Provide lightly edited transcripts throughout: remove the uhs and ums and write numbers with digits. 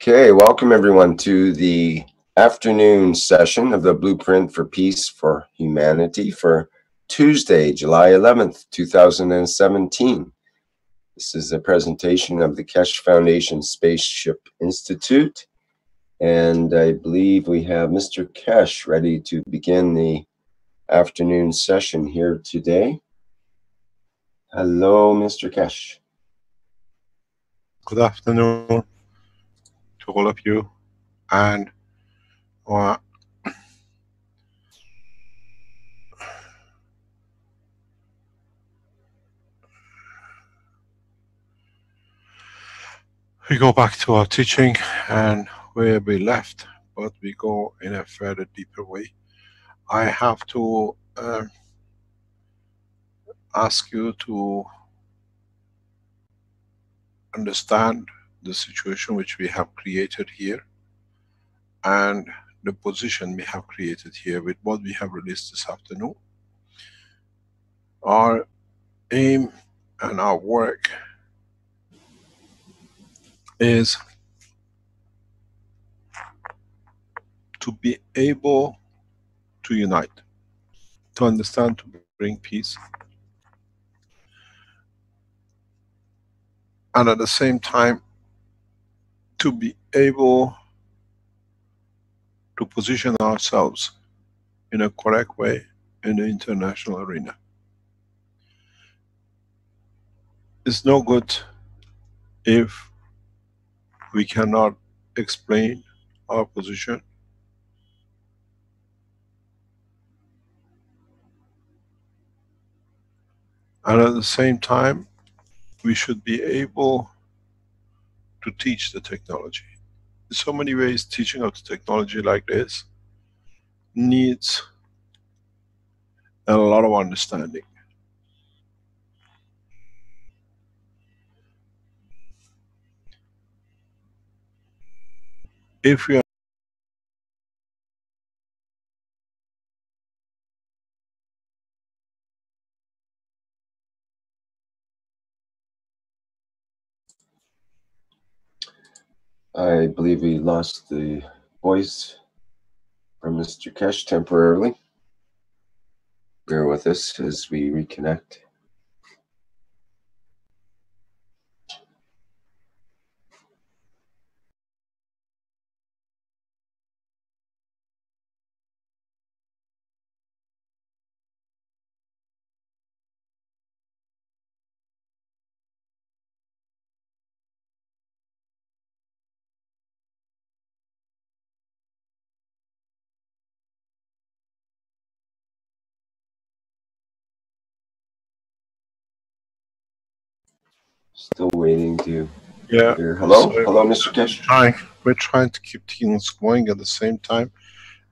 Okay, welcome everyone to the afternoon session of the Blueprint for Peace for Humanity for Tuesday, July 11th, 2017. This is a presentation of the Keshe Foundation Spaceship Institute, and I believe we have Mr. Keshe ready to begin the afternoon session here today. Hello, Mr. Keshe. Good afternoon to all of you, and we go back to our teaching and where we left, but we go in a further deeper way. I have to ask you to understand the situation which we have created here and the position we have created here with what we have released this afternoon. Our aim and our work is to be able to unite, to understand, to bring peace, and at the same time to be able to position ourselves in a correct way in the international arena. It's no good if we cannot explain our position, and at the same time we should be able to teach the technology. In so many ways, teaching of the technology like this needs a lot of understanding. If we are I believe we lost the voice from Mr. Keshe temporarily. Bear with us as we reconnect. Still waiting to hear. Hello? Hello, Mr. Keshe. We're trying to keep things going at the same time.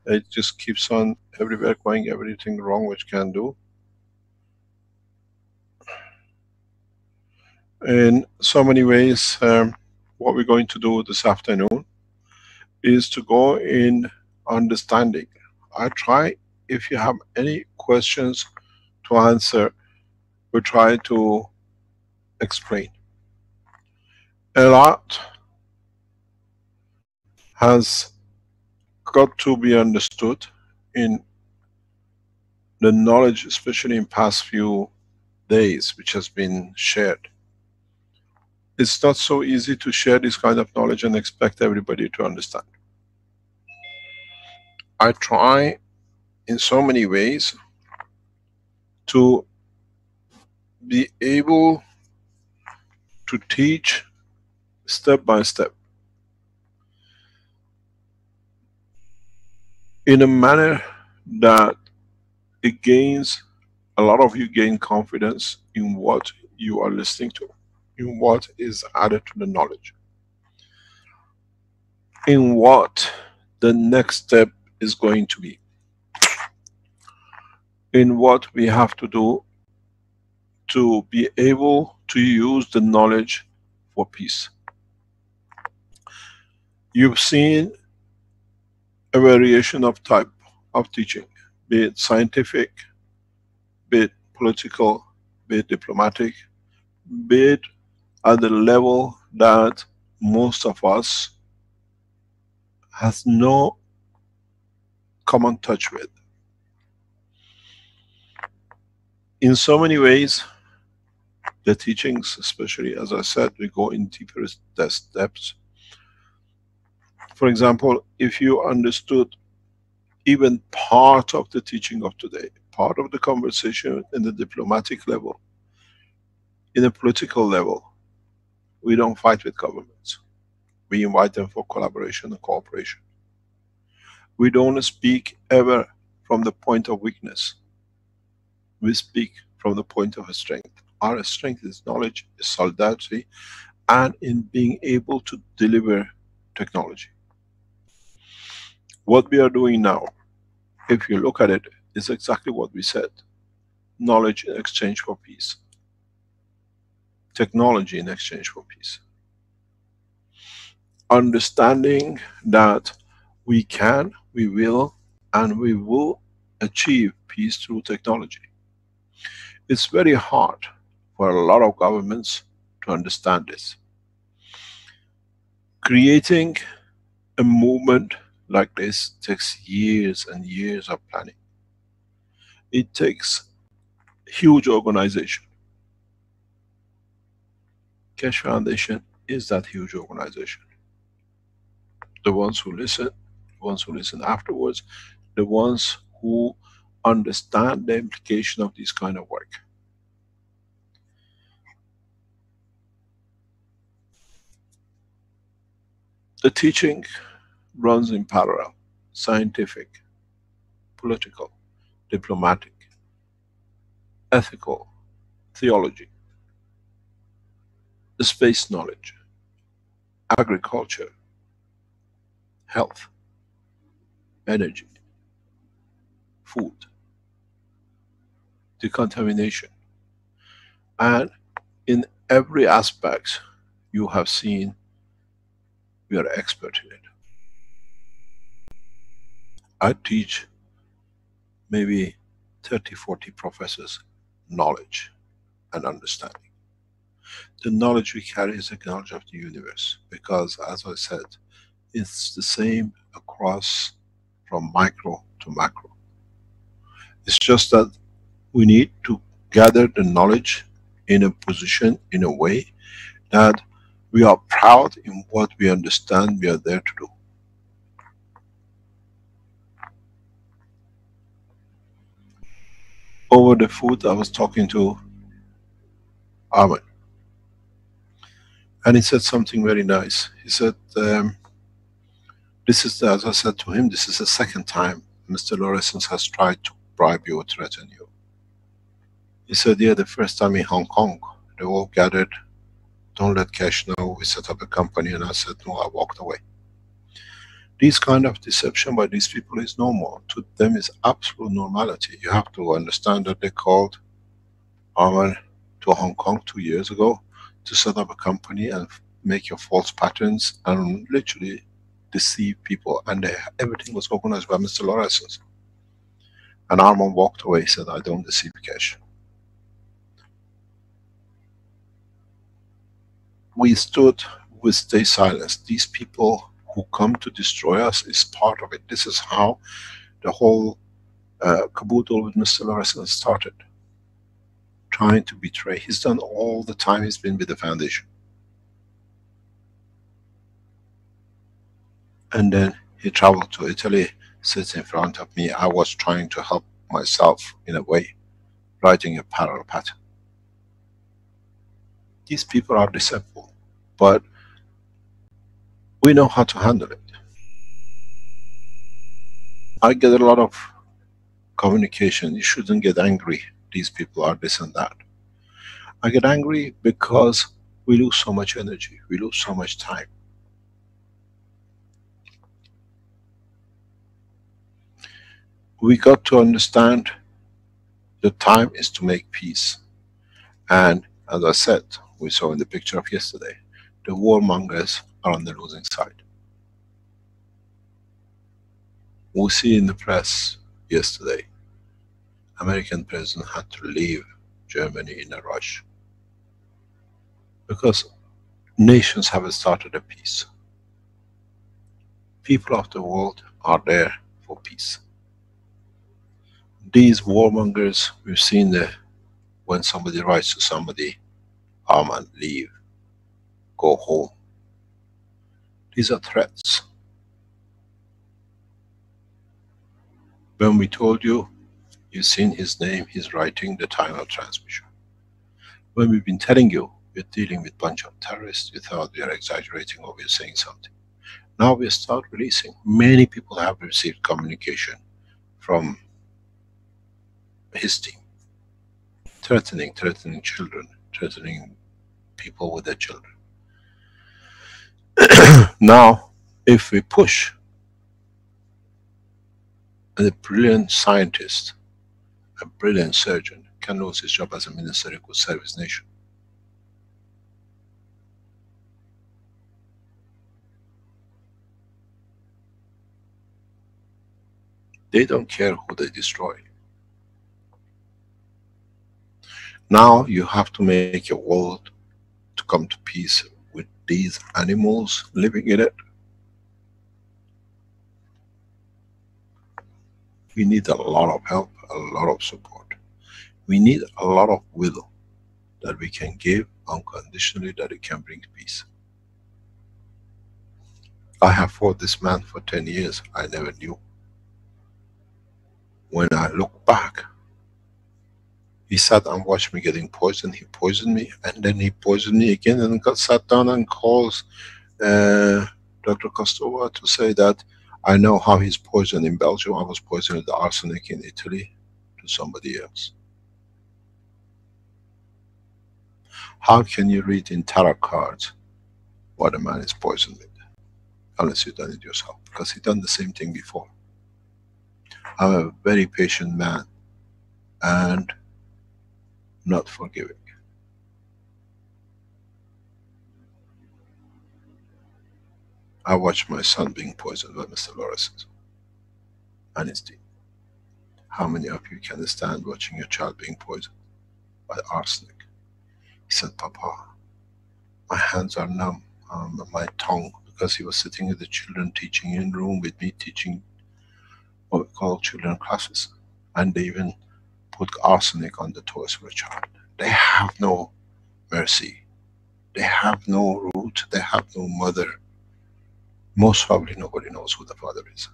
It just keeps on everywhere going, everything wrong which can do. In so many ways, what we're going to do this afternoon is to go in understanding. I try, if you have any questions to answer, we try to explain. A lot has got to be understood in the knowledge, especially in past few days, which has been shared. It's not so easy to share this kind of knowledge and expect everybody to understand. I try in so many ways to be able to teach step by step in a manner that it gains, a lot of you gain confidence in what you are listening to, in what is added to the knowledge, in what the next step is going to be, in what we have to do to be able to use the knowledge for peace. You've seen a variation of type of teaching, be it scientific, be it political, be it diplomatic, be it at the level that most of us has no common touch with. In so many ways, the teachings, especially as I said, we go in deeper depths. For example, if you understood even part of the teaching of today, part of the conversation in the diplomatic level, in a political level, we don't fight with governments. We invite them for collaboration and cooperation. We don't speak ever from the point of weakness. We speak from the point of strength. Our strength is knowledge, is solidarity, and in being able to deliver technology. What we are doing now, if you look at it, is exactly what we said. Knowledge in exchange for peace. Technology in exchange for peace. Understanding that we can, we will, and we will achieve peace through technology. It's very hard for a lot of governments to understand this. Creating a movement like this takes years and years of planning. It takes huge organization. Keshe Foundation is that huge organization. The ones who listen, the ones who listen afterwards, the ones who understand the implication of this kind of work. The teaching runs in parallel: scientific, political, diplomatic, ethical, theology, the space knowledge, agriculture, health, energy, food, decontamination, and in every aspect you have seen we are expert in it. I teach maybe 30, 40 professors knowledge and understanding. The knowledge we carry is the knowledge of the universe, because as I said, it's the same across from micro to macro. It's just that we need to gather the knowledge in a position, in a way that we are proud in what we understand we are there to do. Over the food I was talking to Ahmed, and he said something very nice. He said, this is, as I said to him, this is the second time Mr. Laurence has tried to bribe you or threaten you. He said, yeah, the first time in Hong Kong, they all gathered, don't let Keshe know, we set up a company, and I said, no, I walked away. This kind of deception by these people is normal. To them is absolute normality. You have to understand that they called Ahmed to Hong Kong 2 years ago to set up a company and make your false patterns and literally deceive people, and everything was organized by Mr. Laurence. And Armand walked away, he said, I don't deceive Keshe. We stood, we stay silent. These people who come to destroy us is part of it. This is how the whole caboodle with Mr. Laurence started. Trying to betray. He's done all the time he's been with the foundation. And then he traveled to Italy, sits in front of me. I was trying to help myself in a way, writing a parallel pattern. These people are deceitful, but we know how to handle it. I get a lot of communication. You shouldn't get angry. These people are this and that. I get angry because we lose so much energy. We lose so much time. We got to understand the time is to make peace. And as I said, we saw in the picture of yesterday, the warmongers are on the losing side. We see in the press yesterday, American president had to leave Germany in a rush. Because nations haven't started a peace. People of the world are there for peace. These warmongers, we've seen when somebody writes to somebody, "Aman, leave, go home." These are threats. When we told you, you've seen his name, he's writing the time of transmission. When we've been telling you, we're dealing with a bunch of terrorists, you thought we are exaggerating or we're saying something. Now we start releasing. Many people have received communication from his team, threatening children, threatening people with their children. Now, if we push, a brilliant scientist, a brilliant surgeon can lose his job as a minister, he could serve his nation. They don't care who they destroy. Now you have to make a world to come to peace with these animals living in it. We need a lot of help, a lot of support. We need a lot of will that we can give unconditionally, that it can bring peace. I have fought this man for 10 years, I never knew. When I look back, he sat and watched me getting poisoned, he poisoned me, and then he poisoned me again, and sat down and calls Dr. Kostova to say that I know how he's poisoned in Belgium, I was poisoned with arsenic in Italy to somebody else. How can you read in tarot cards what a man is poisoned with? Unless you've done it yourself, because he's done the same thing before. I'm a very patient man and not forgiving. I watched my son being poisoned by Mr. Lawrence and his team. How many of you can stand watching your child being poisoned by arsenic? He said, "Papa, my hands are numb, my tongue," because he was sitting with the children teaching in room with me, teaching what we call children classes. And they even put arsenic on the toys for a child. They have no mercy. They have no root, they have no mother. Most probably nobody knows who the father is.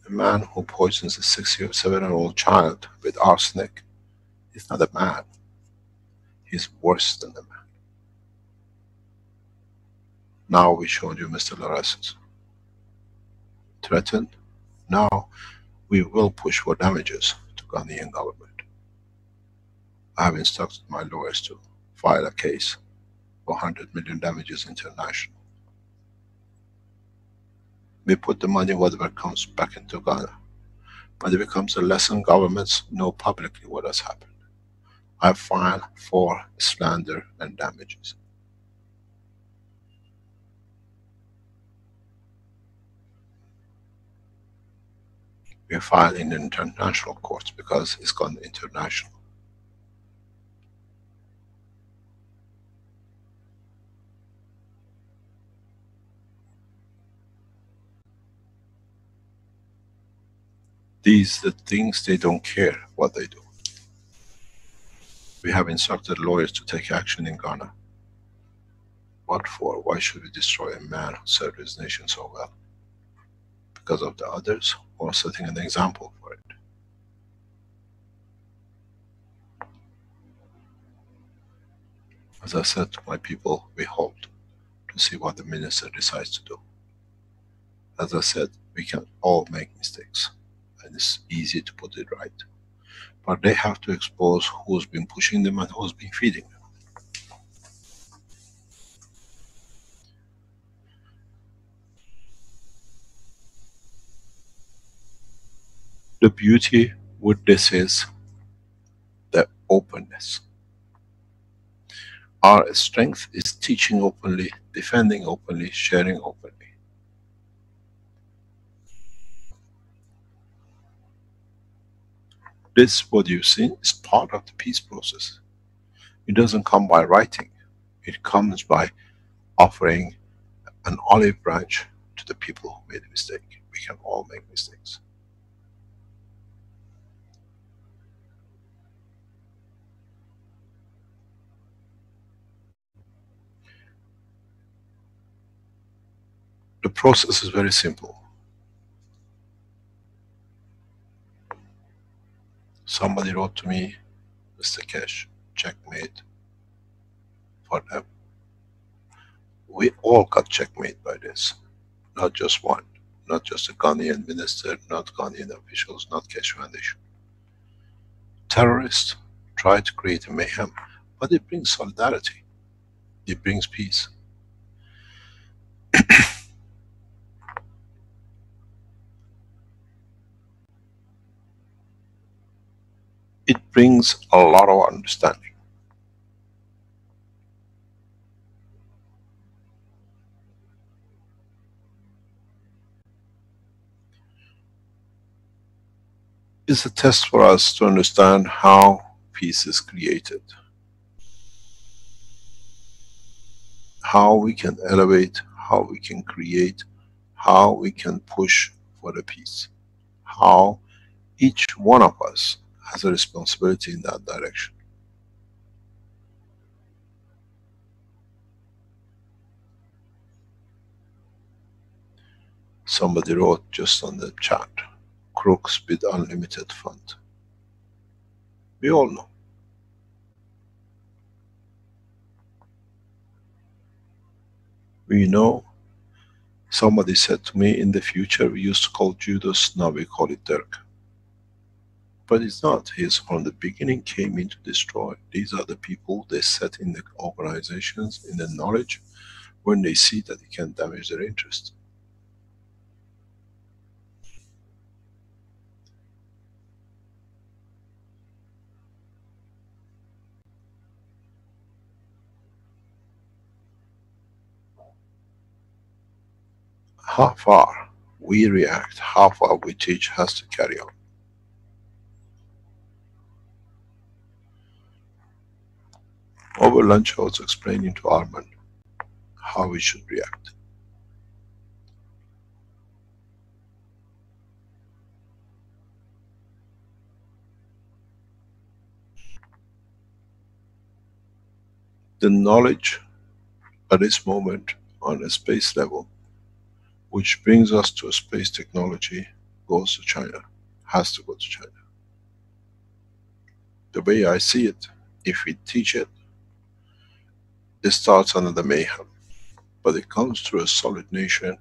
A man who poisons a 6 or 7-year-old child with arsenic is not a man. He's worse than a man. Now we showed you Mr. Lawrence. Threatened. Now we will push for damages to Ghanaian government. I have instructed my lawyers to file a case for 100 million damages international. We put the money, whatever comes back into Ghana. But it becomes a lesson, governments know publicly what has happened. I file for slander and damages. We file in international courts because it's gone international. These are the things they don't care what they do. We have instructed lawyers to take action in Ghana. What for? Why should we destroy a man who served his nation so well? Because of the others, or setting an example for it? As I said to my people, we hope to see what the minister decides to do. As I said, we can all make mistakes, and it's easy to put it right. But they have to expose who's been pushing them and who's been feeding them. The beauty with this is the openness. Our strength is teaching openly, defending openly, sharing openly. This, what you've seen, is part of the peace process. It doesn't come by writing. It comes by offering an olive branch to the people who made a mistake. We can all make mistakes. The process is very simple. Somebody wrote to me, Mr. Keshe, checkmate for them. We all got checkmate by this. Not just one. Not just a Ghanaian minister, not Ghanaian officials, not Keshe Foundation. Terrorists try to create a mayhem, but it brings solidarity. It brings peace. It brings a lot of understanding. It's a test for us to understand how peace is created. How we can elevate, how we can create, how we can push for the peace. How each one of us has a responsibility in that direction. Somebody wrote just on the chat, crooks with unlimited fund. We all know. We know. Somebody said to me, in the future we used to call Judas, now we call it Dirk. But it's not. He's from the beginning came in to destroy. These are the people they set in the organizations, in the knowledge, when they see that it can damage their interest. How far we react, how far we teach has to carry on. Over lunch I was explaining to Arman how we should react. The knowledge at this moment on a space level, which brings us to a space technology, goes to China, has to go to China. The way I see it, if we teach it, it starts another mayhem. But it comes through a solid nation,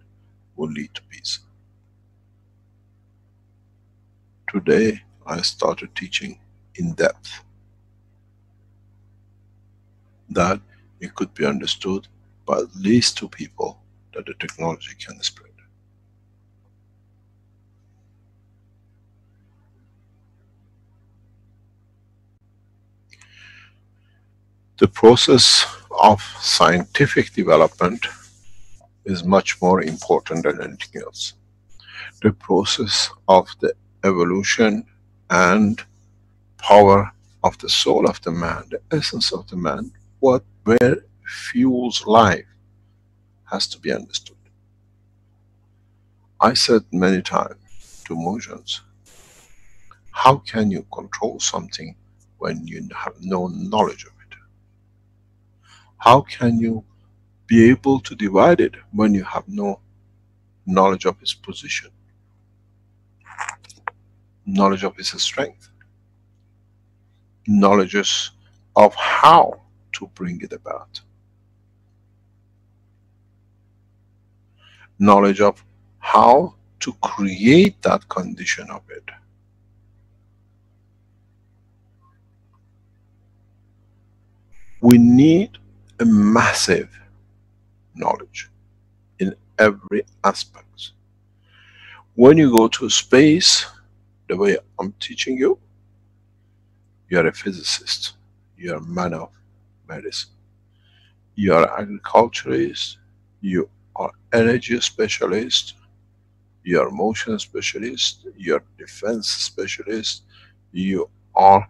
will lead to peace. Today, I started teaching in depth that it could be understood by at least 2 people that the technology can spread. The process of scientific development is much more important than anything else. The process of the evolution and power of the soul of the man, the essence of the man, where fuels life, has to be understood. I said many times to Mojans, how can you control something when you have no knowledge of it? How can you be able to divide it when you have no knowledge of its position, knowledge of its strength, knowledge of how to bring it about, knowledge of how to create that condition of it? We need a massive knowledge in every aspect. When you go to space, the way I'm teaching you, you are a physicist, you are a man of medicine, you are an agriculturist, you are energy specialist, you are motion specialist, you are defense specialist, you are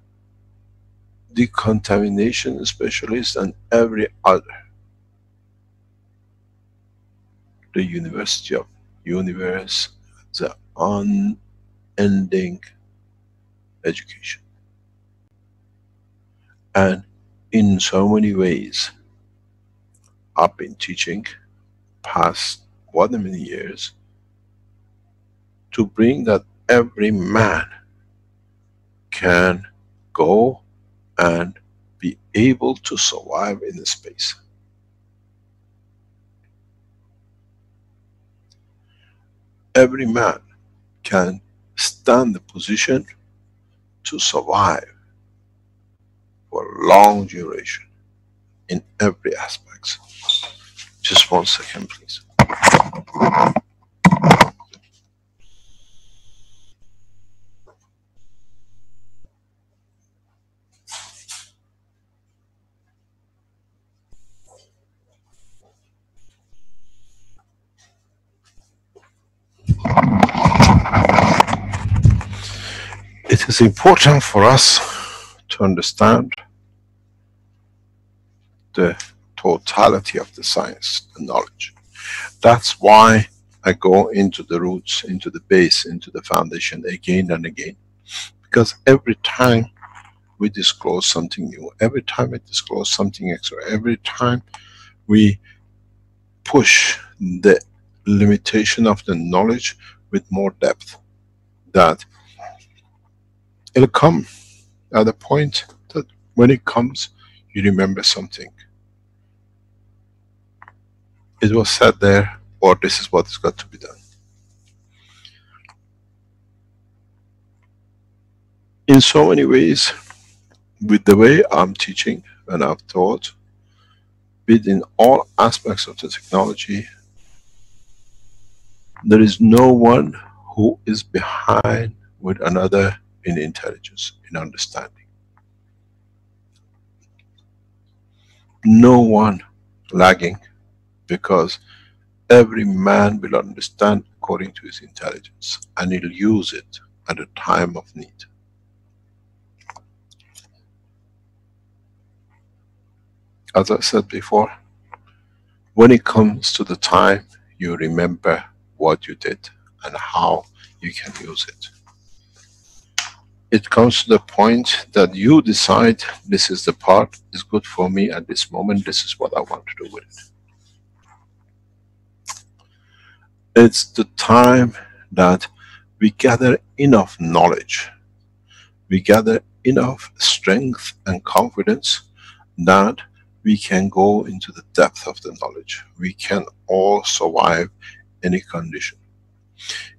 decontamination specialist, and every other. the University of Universe, the unending education. And in so many ways, I've been teaching past what many years to bring that every man can go and be able to survive in space. Every man can stand the position to survive for long duration in every aspect. Just 1 second, please. It is important for us to understand the totality of the science and knowledge. That's why I go into the roots, into the base, into the foundation again and again. Because every time we disclose something new, every time we disclose something extra, every time we push the limitation of the knowledge with more depth, that it'll come at a point that when it comes, you remember something. It was said there, or this is what has got to be done. In so many ways, with the way I'm teaching and I've taught, within all aspects of the technology, there is no one who is behind with another in intelligence, in understanding. No one lagging, because every man will understand according to his intelligence, and he'll use it at a time of need. As I said before, when it comes to the time, you remember what you did and how you can use it. It comes to the point that you decide, this is the part is good for me at this moment, this is what I want to do with it. It's the time that we gather enough knowledge, we gather enough strength and confidence that we can go into the depth of the knowledge. We can all survive any condition.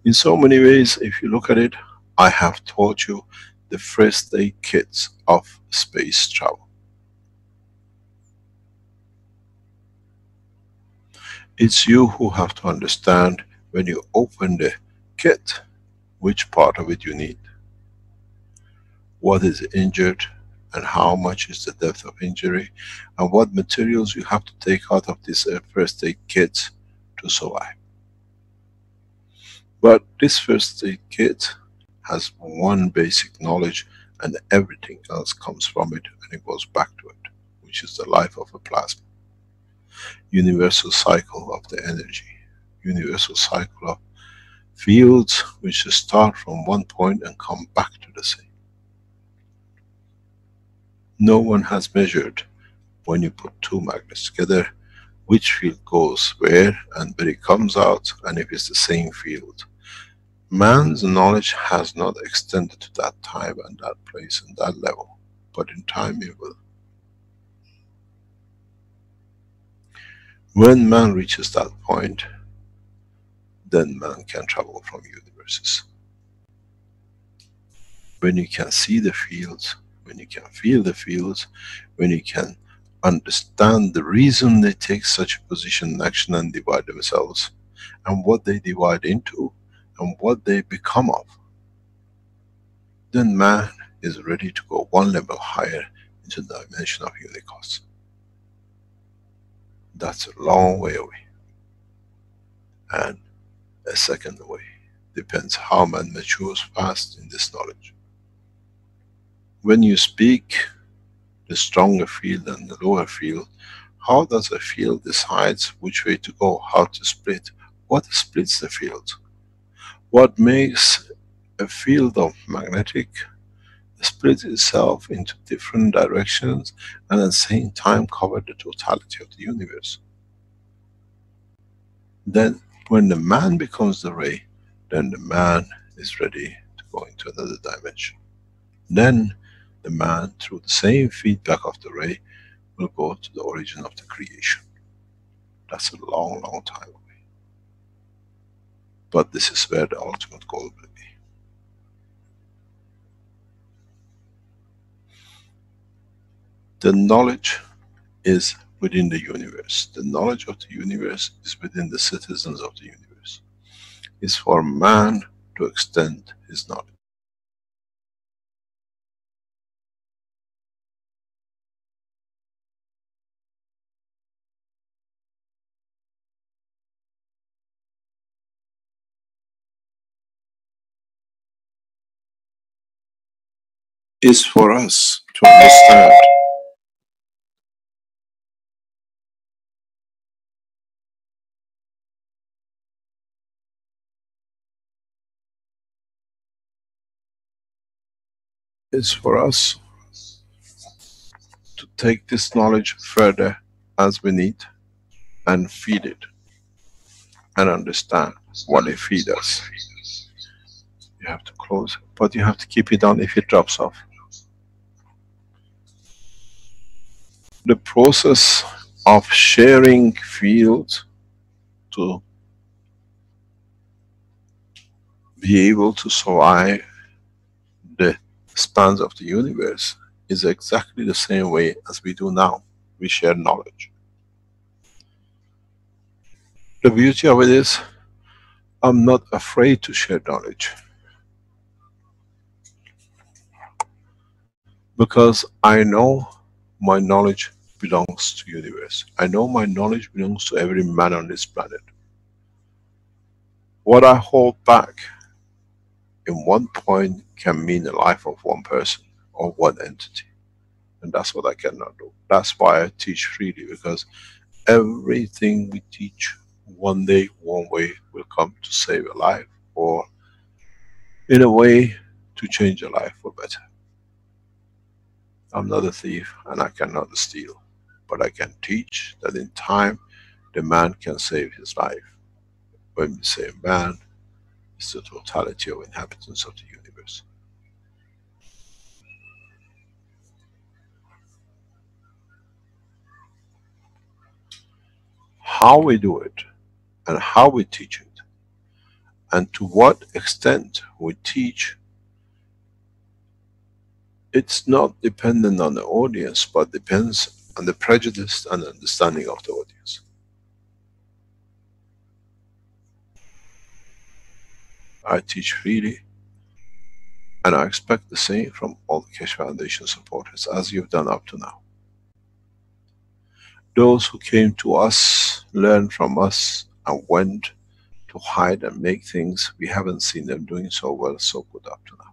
In so many ways, if you look at it, I have taught you the first aid kits of space travel. It's you who have to understand when you open the kit, which part of it you need, what is injured, and how much is the depth of injury, and what materials you have to take out of this first aid kit to survive. But this first aid kit has one basic knowledge, and everything else comes from it, and it goes back to it, which is the life of a plasma. Universal cycle of the energy, universal cycle of fields which start from one point and come back to the same. No one has measured, when you put two magnets together, which field goes where and where it comes out, and if it's the same field. Man's knowledge has not extended to that time and that place and that level, but in time it will. When man reaches that point, then man can travel from universes. When you can see the fields, when you can feel the fields, when you can understand the reason they take such a position in action and divide themselves, and what they divide into, and what they become of, then man is ready to go one level higher into the dimension of Unicos. That's a long way away, and a second away. Depends how man matures fast in this knowledge. When you speak the stronger field and the lower field, how does a field decides which way to go, how to split, What splits the field? What makes a field of magnetic split itself into different directions and at the same time cover the totality of the universe? Then when the man becomes the ray, then the man is ready to go into another dimension. Then the man, through the same feedback of the ray, will go to the origin of the creation. That's a long, long time away. But this is where the ultimate goal will be. The knowledge is within the universe. The knowledge of the universe is within the citizens of the universe. It's for man to extend his knowledge. Is for us to understand. Is for us to take this knowledge further as we need and feed it and understand what it feeds us. You have to close it, but you have to keep it on if it drops off. The process of sharing fields to be able to survive the spans of the universe is exactly the same way as we do now. We share knowledge. The beauty of it is, I'm not afraid to share knowledge. Because I know my knowledge belongs to the universe. I know my knowledge belongs to every man on this planet. What I hold back in one point can mean the life of one person or one entity. And that's what I cannot do. That's why I teach freely, because everything we teach, one day, one way will come to save a life, or in a way to change a life for better. I'm not a thief and I cannot steal, but I can teach that in time the man can save his life. When we say man, it's the totality of inhabitants of the universe. How we do it and how we teach it and to what extent we teach, it's not dependent on the audience, but depends on the prejudice and understanding of the audience. I teach freely, and I expect the same from all the Keshe Foundation supporters, as you've done up to now. Those who came to us, learned from us, and went to hide and make things, we haven't seen them doing so well, so good up to now.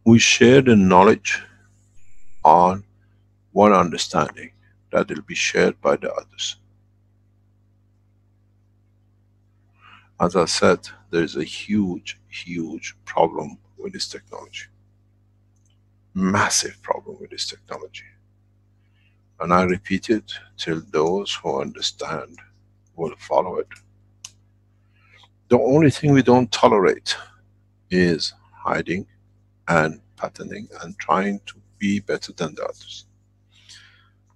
We share the knowledge on one understanding that will be shared by the others. As I said, there is a huge, huge problem with this technology. Massive problem with this technology. And I repeat it till those who understand will follow it. The only thing we don't tolerate is hiding and patterning and trying to be better than the others.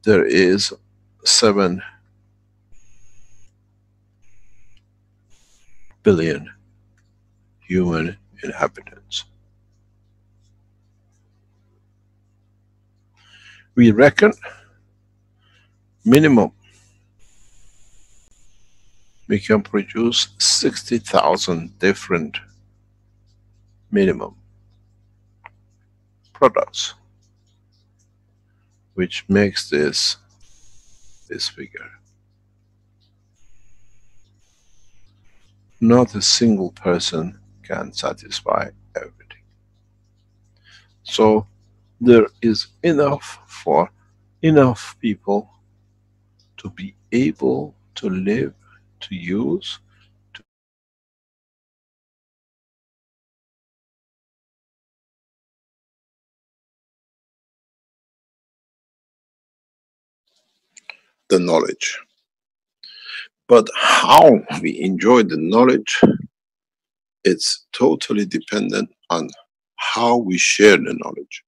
There is 7 billion human inhabitants. We reckon minimum we can produce 60,000 different minimum products, which makes this figure. Not a single person can satisfy everything. So there is enough for enough people to be able to live, to use, the knowledge. But how we enjoy the knowledge, it's totally dependent on how we share the knowledge.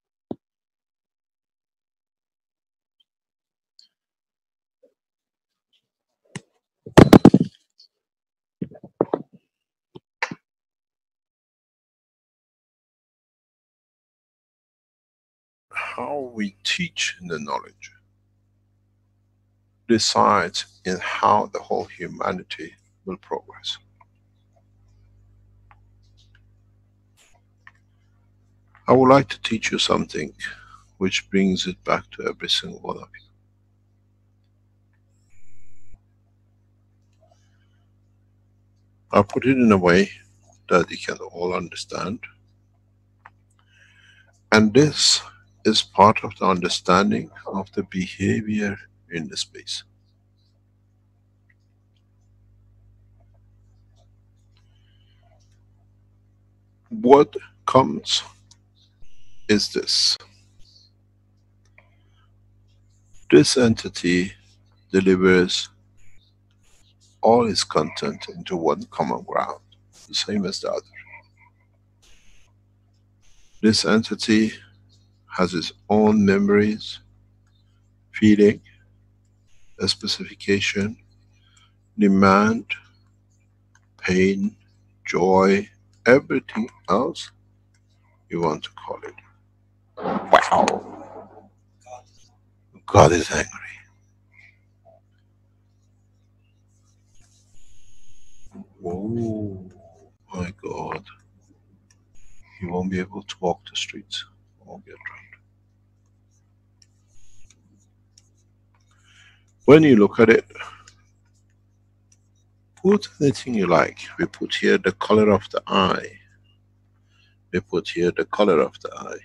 How we teach the knowledge decides in how the whole humanity will progress. I would like to teach you something which brings it back to every single one of you. I put it in a way that you can all understand. And this is part of the understanding of the behavior in the space. What comes is this. This entity delivers all its content into one common ground, the same as the other. This entity has its own memories, feeling, a specification, demand, pain, joy, everything else you want to call it. Wow! God is angry. Oh my God. You won't be able to walk the streets. Won't get around. When you look at it, put anything you like. We put here the color of the eye. We put here the color of the eye.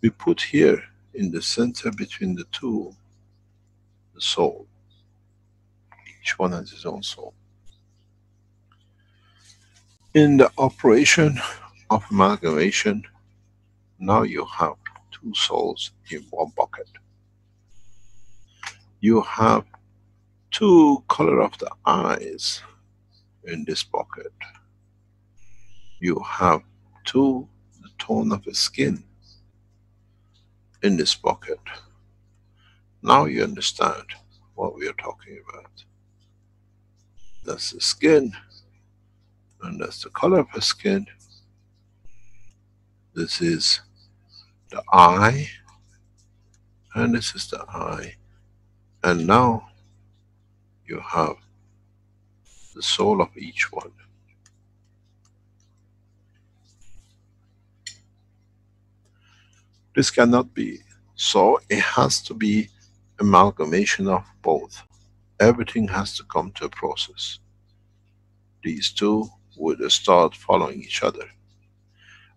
We put here in the center between the two, the soul. Each one has his own soul. In the operation of amalgamation, now you have two souls in one bucket. You have two color of the eyes in this bucket. You have two the tone of the skin in this bucket. Now you understand what we are talking about. That's the skin, and that's the color of the skin. This is the eye, and this is the eye. And now you have the soul of each one. This cannot be, so it has to be amalgamation of both. Everything has to come to a process. These two would start following each other.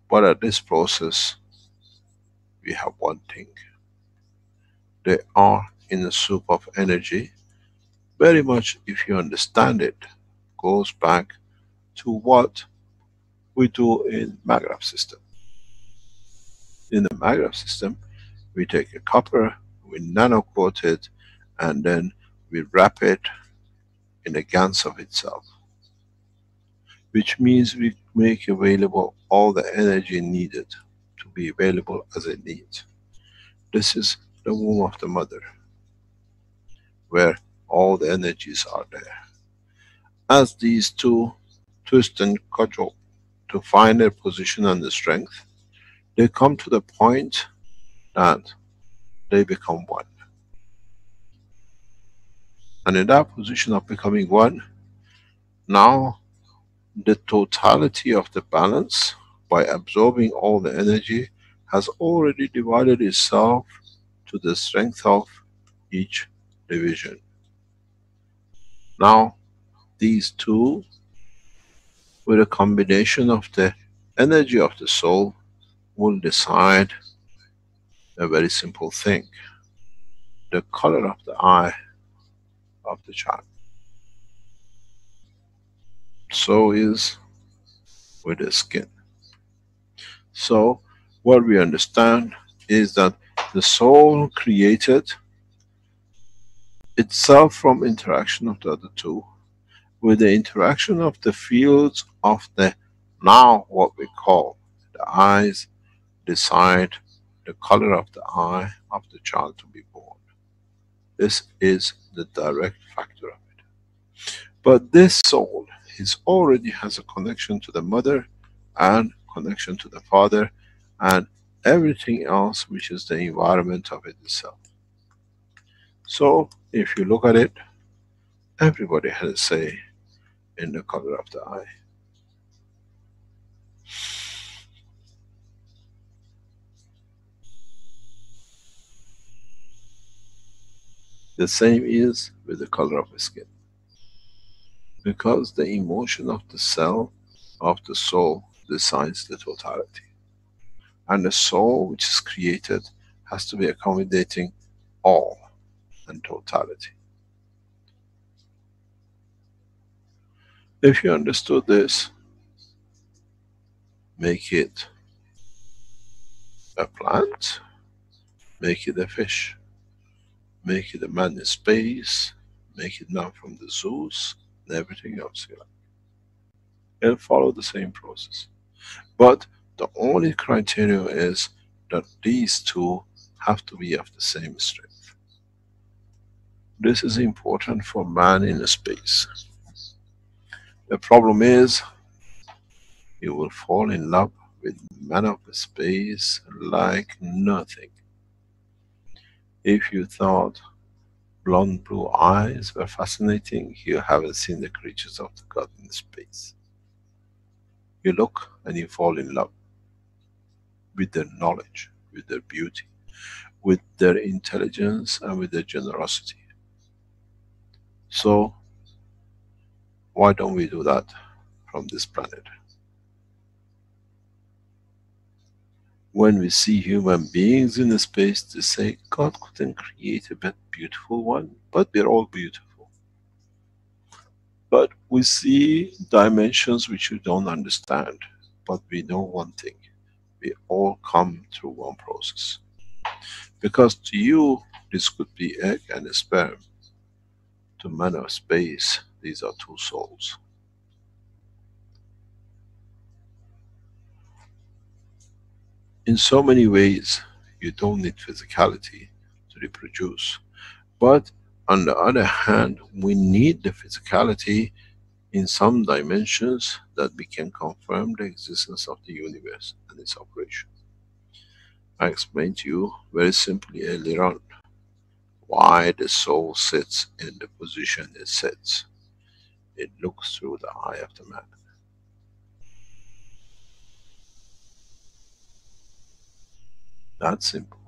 But at this process, we have one thing. They are in a soup of energy. Very much, if you understand it, goes back to what we do in Magrav system. In the Magrav system, we take a copper, we nano-coat it, and then we wrap it in a GANs of itself. Which means we make available all the energy needed to be available as it needs. This is the womb of the mother, where all the energies are there. As these two twist and cudgel to find their position and the strength, they come to the point that they become one. And in that position of becoming one, now the totality of the balance, by absorbing all the energy, has already divided itself to the strength of each division. Now, these two, with a combination of the energy of the soul, will decide a very simple thing. the color of the eye of the child. So is with the skin. So what we understand is that the soul created itself from interaction of the other two, with the interaction of the fields of the, now what we call the eyes, decide the color of the eye of the child to be born. This is the direct factor of it. But this soul already has a connection to the mother and connection to the father and everything else which is the environment of it itself. So if you look at it, everybody has a say in the color of the eye. The same is with the color of the skin. Because the emotion of the cell of the soul decides the totality. And the soul which is created has to be accommodating all and totality. If you understood this, make it a plant, make it a fish, make it a man in space, make it now from the zoos, and everything else. It'll follow the same process. But the only criteria is that these two have to be of the same strength. This is important for man in space. The problem is, you will fall in love with man of space like nothing. If you thought blonde blue eyes were fascinating, you haven't seen the creatures of the God in space. You look and you fall in love with their knowledge, with their beauty, with their intelligence and with their generosity. So why don't we do that from this planet? When we see human beings in space, they say, God couldn't create a better beautiful one, but we're all beautiful. But we see dimensions which we don't understand, but we know one thing, we all come through one process. Because to you, this could be egg and sperm. To man of space, these are two souls. In so many ways, you don't need physicality to reproduce. But on the other hand, we need the physicality in some dimensions that we can confirm the existence of the universe and its operation. I explained to you very simply earlier on why the soul sits in the position it sits. It looks through the eye of the man. That's simple.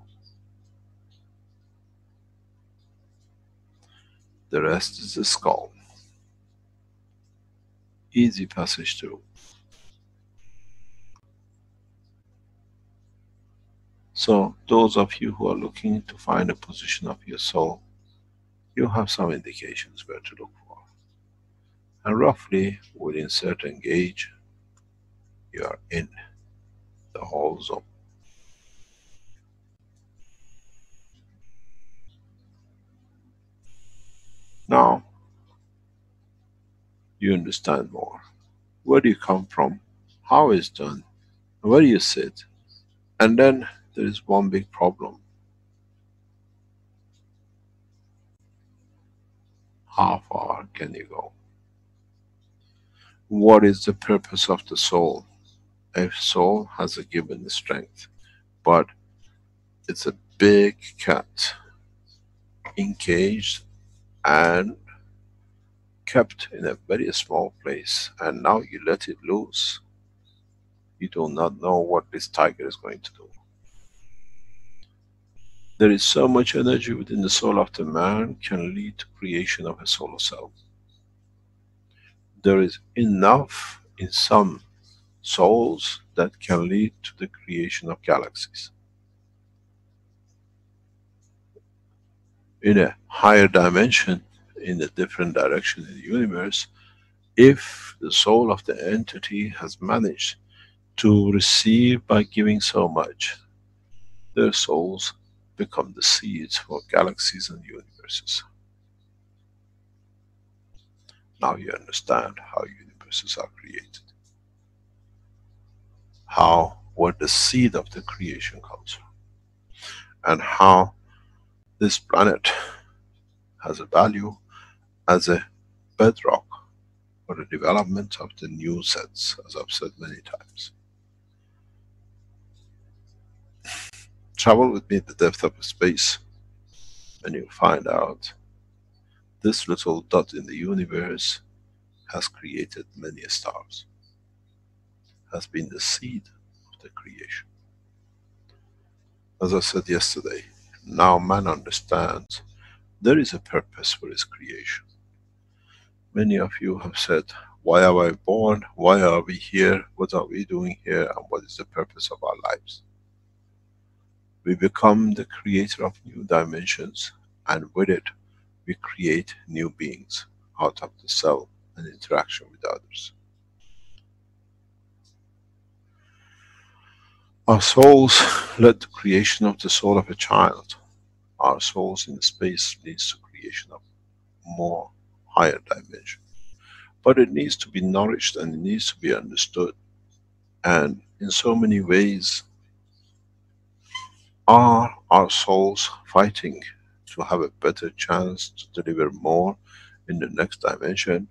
The rest is the skull. Easy passage through. So those of you who are looking to find a position of your soul, you have some indications where to look for. And roughly within certain gauge, you are in the whole zone. Now, you understand more. Where do you come from? How it's done? Where do you sit? And then there is one big problem. How far can you go? What is the purpose of the soul? A soul has a given strength, but it's a big cat, encaged and kept in a very small place, and now you let it loose. You do not know what this tiger is going to do. There is so much energy within the soul of the man can lead to creation of a solar cell. There is enough in some souls that can lead to the creation of galaxies. in a higher dimension, in a different direction in the universe, if the soul of the entity has managed to receive by giving so much, their souls become the seeds for galaxies and universes. Now you understand how universes are created. Where the seed of the creation comes from. And how this planet has a value as a bedrock for the development of the new sets, as I've said many times. Travel with me in the depth of space, and you'll find out this little dot in the universe has created many stars, has been the seed of the creation. As I said yesterday, now man understands there is a purpose for his creation. Many of you have said, why are we born? Why are we here? What are we doing here? And what is the purpose of our lives? We become the creator of new dimensions, and with it, we create new beings out of the cell and interaction with others. Our souls led the creation of the soul of a child. Our souls in space leads to creation of more higher dimension. But it needs to be nourished and it needs to be understood. And in so many ways, are our souls fighting to have a better chance to deliver more in the next dimension?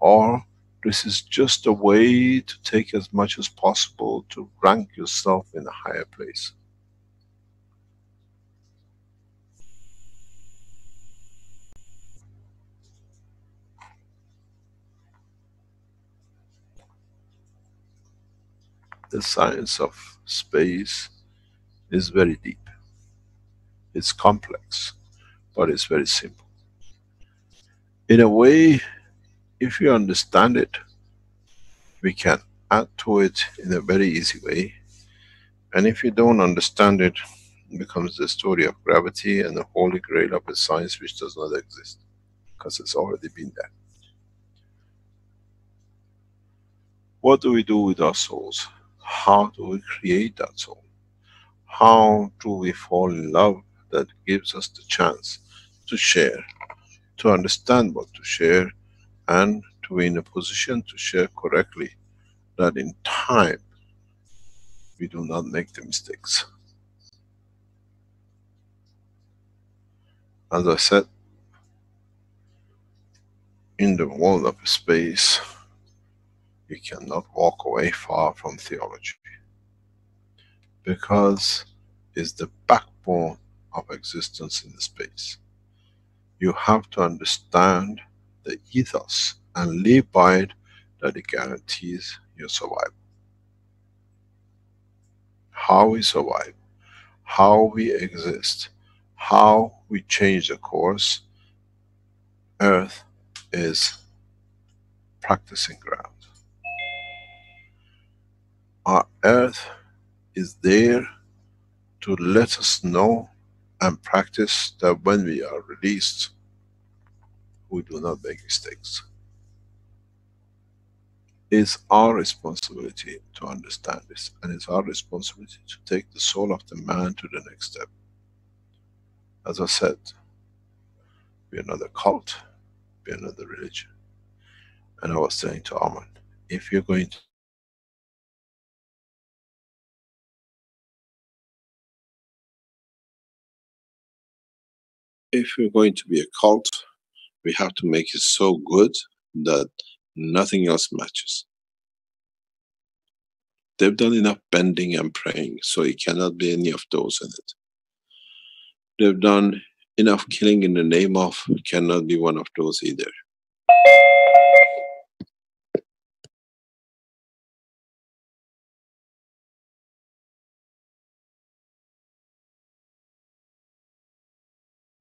Or this is just a way to take as much as possible to rank yourself in a higher place? The science of space is very deep. It's complex, but it's very simple. In a way, if you understand it, we can add to it in a very easy way. And if you don't understand it, it becomes the story of gravity and the holy grail of a science which does not exist, because it's already been there. What do we do with our souls? How do we create that soul? How do we fall in love that gives us the chance to share, to understand what to share, and to be in a position to share correctly, that in time we do not make the mistakes. As I said, in the world of space, you cannot walk away far from theology, because it's the backbone of existence in the space. You have to understand the ethos and live by it, that it guarantees your survival. How we survive, how we exist, how we change the course, Earth is practicing ground. Our Earth is there to let us know and practice that when we are released, we do not make mistakes. It's our responsibility to understand this, and it's our responsibility to take the soul of the man to the next step. As I said, we are not a cult, we are not a religion. And I was saying to Aman, if you're going to be a cult, we have to make it so good that nothing else matches. They've done enough bending and praying, so it cannot be any of those in it. They've done enough killing in the name of, cannot be one of those either.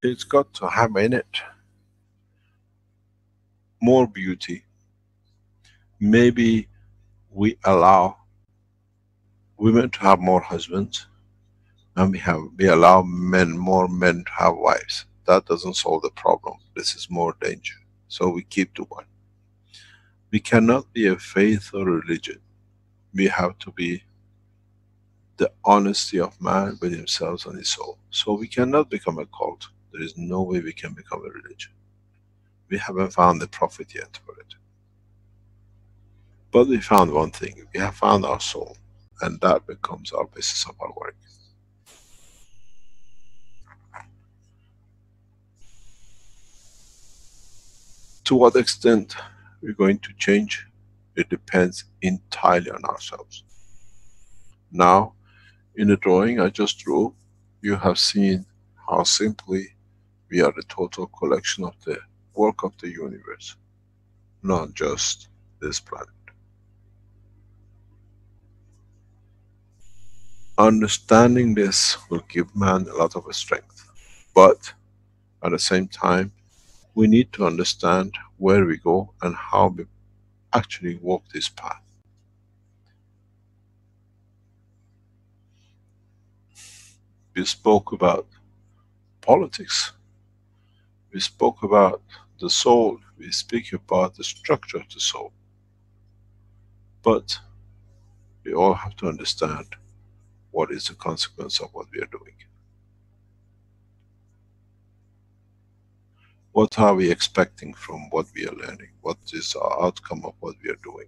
It's got to have in it more beauty. Maybe we allow women to have more husbands, and we allow more men to have wives. that doesn't solve the problem. This is more danger. So we keep to one. We cannot be a faith or religion. We have to be the honesty of man with himself and his soul. So we cannot become a cult. There is no way we can become a religion. We haven't found the prophet yet for it. But we found one thing. We have found our soul. And that becomes our basis of our work. To what extent we're going to change, it depends entirely on ourselves. Now, in the drawing I just drew, you have seen how simply we are the total collection of the work of the universe, not just this planet. Understanding this will give man a lot of strength, but at the same time, we need to understand where we go and how we actually walk this path. We spoke about politics, we spoke about the soul, we speak about the structure of the soul, but we all have to understand what is the consequence of what we are doing. What are we expecting from what we are learning? What is our outcome of what we are doing?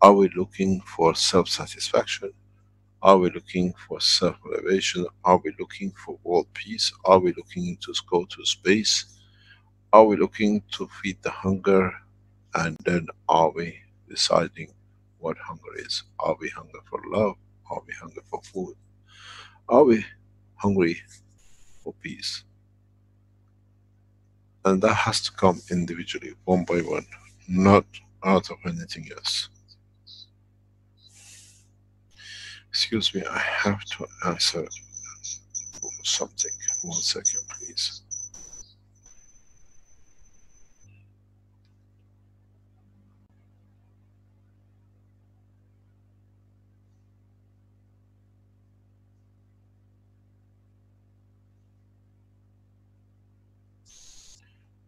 Are we looking for self-satisfaction? Are we looking for self-elevation? Are we looking for world peace? Are we looking to go to space? Are we looking to feed the hunger? And then are we deciding what hunger is? Are we hungry for love? Are we hungry for food? Are we hungry for peace? And that has to come individually, one by one, not out of anything else. Excuse me, I have to answer something. 1 second, please.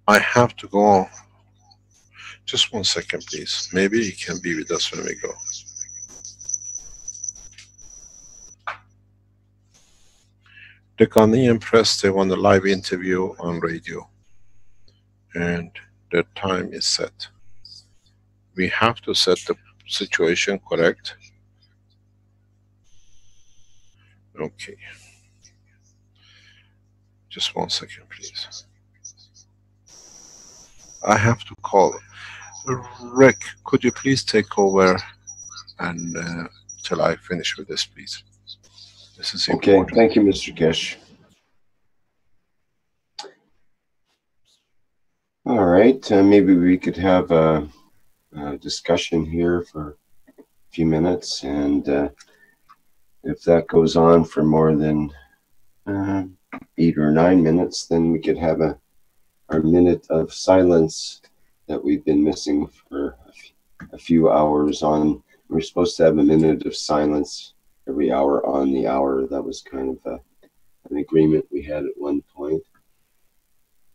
I have to go on. Just 1 second, please. Maybe he can be with us when we go. The Ghanaian press, they want a live interview on radio. And the time is set. We have to set the situation correct. Okay. Just 1 second, please. I have to call. Rick, could you please take over and till I finish with this, please? This is important. Okay, thank you, Mr. Keshe. All right, maybe we could have a discussion here for a few minutes, and if that goes on for more than 8 or 9 minutes, then we could have our minute of silence that we've been missing for a few hours on. We're supposed to have a minute of silence every hour on the hour. That was kind of an agreement we had at one point.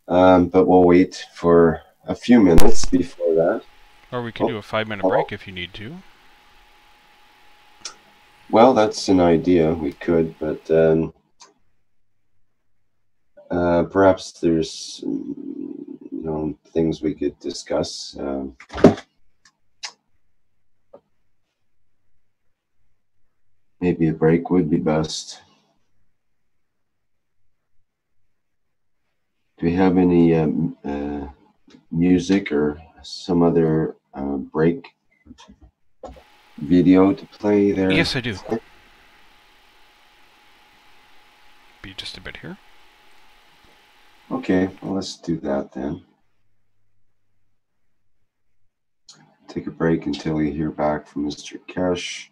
But we'll wait for a few minutes before that. Or we can do a 5-minute break if you need to. Well, that's an idea. We could, but perhaps there's things we could discuss. Maybe a break would be best. Do we have any music or some other break video to play there? Yes, I do. Be just a bit here. Okay, well, let's do that then. Take a break until we hear back from Mr. Keshe.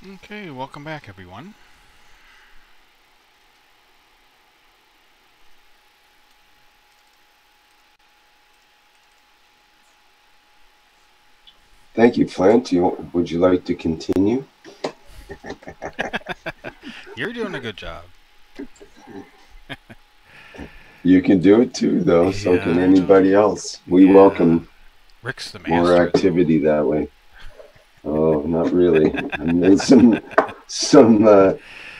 Okay, welcome back, everyone. Thank you, Flint. Would you like to continue? You're doing a good job. You can do it too, though. So can anybody else. We welcome Rick's the more master, activity that way. Oh, not really. I made some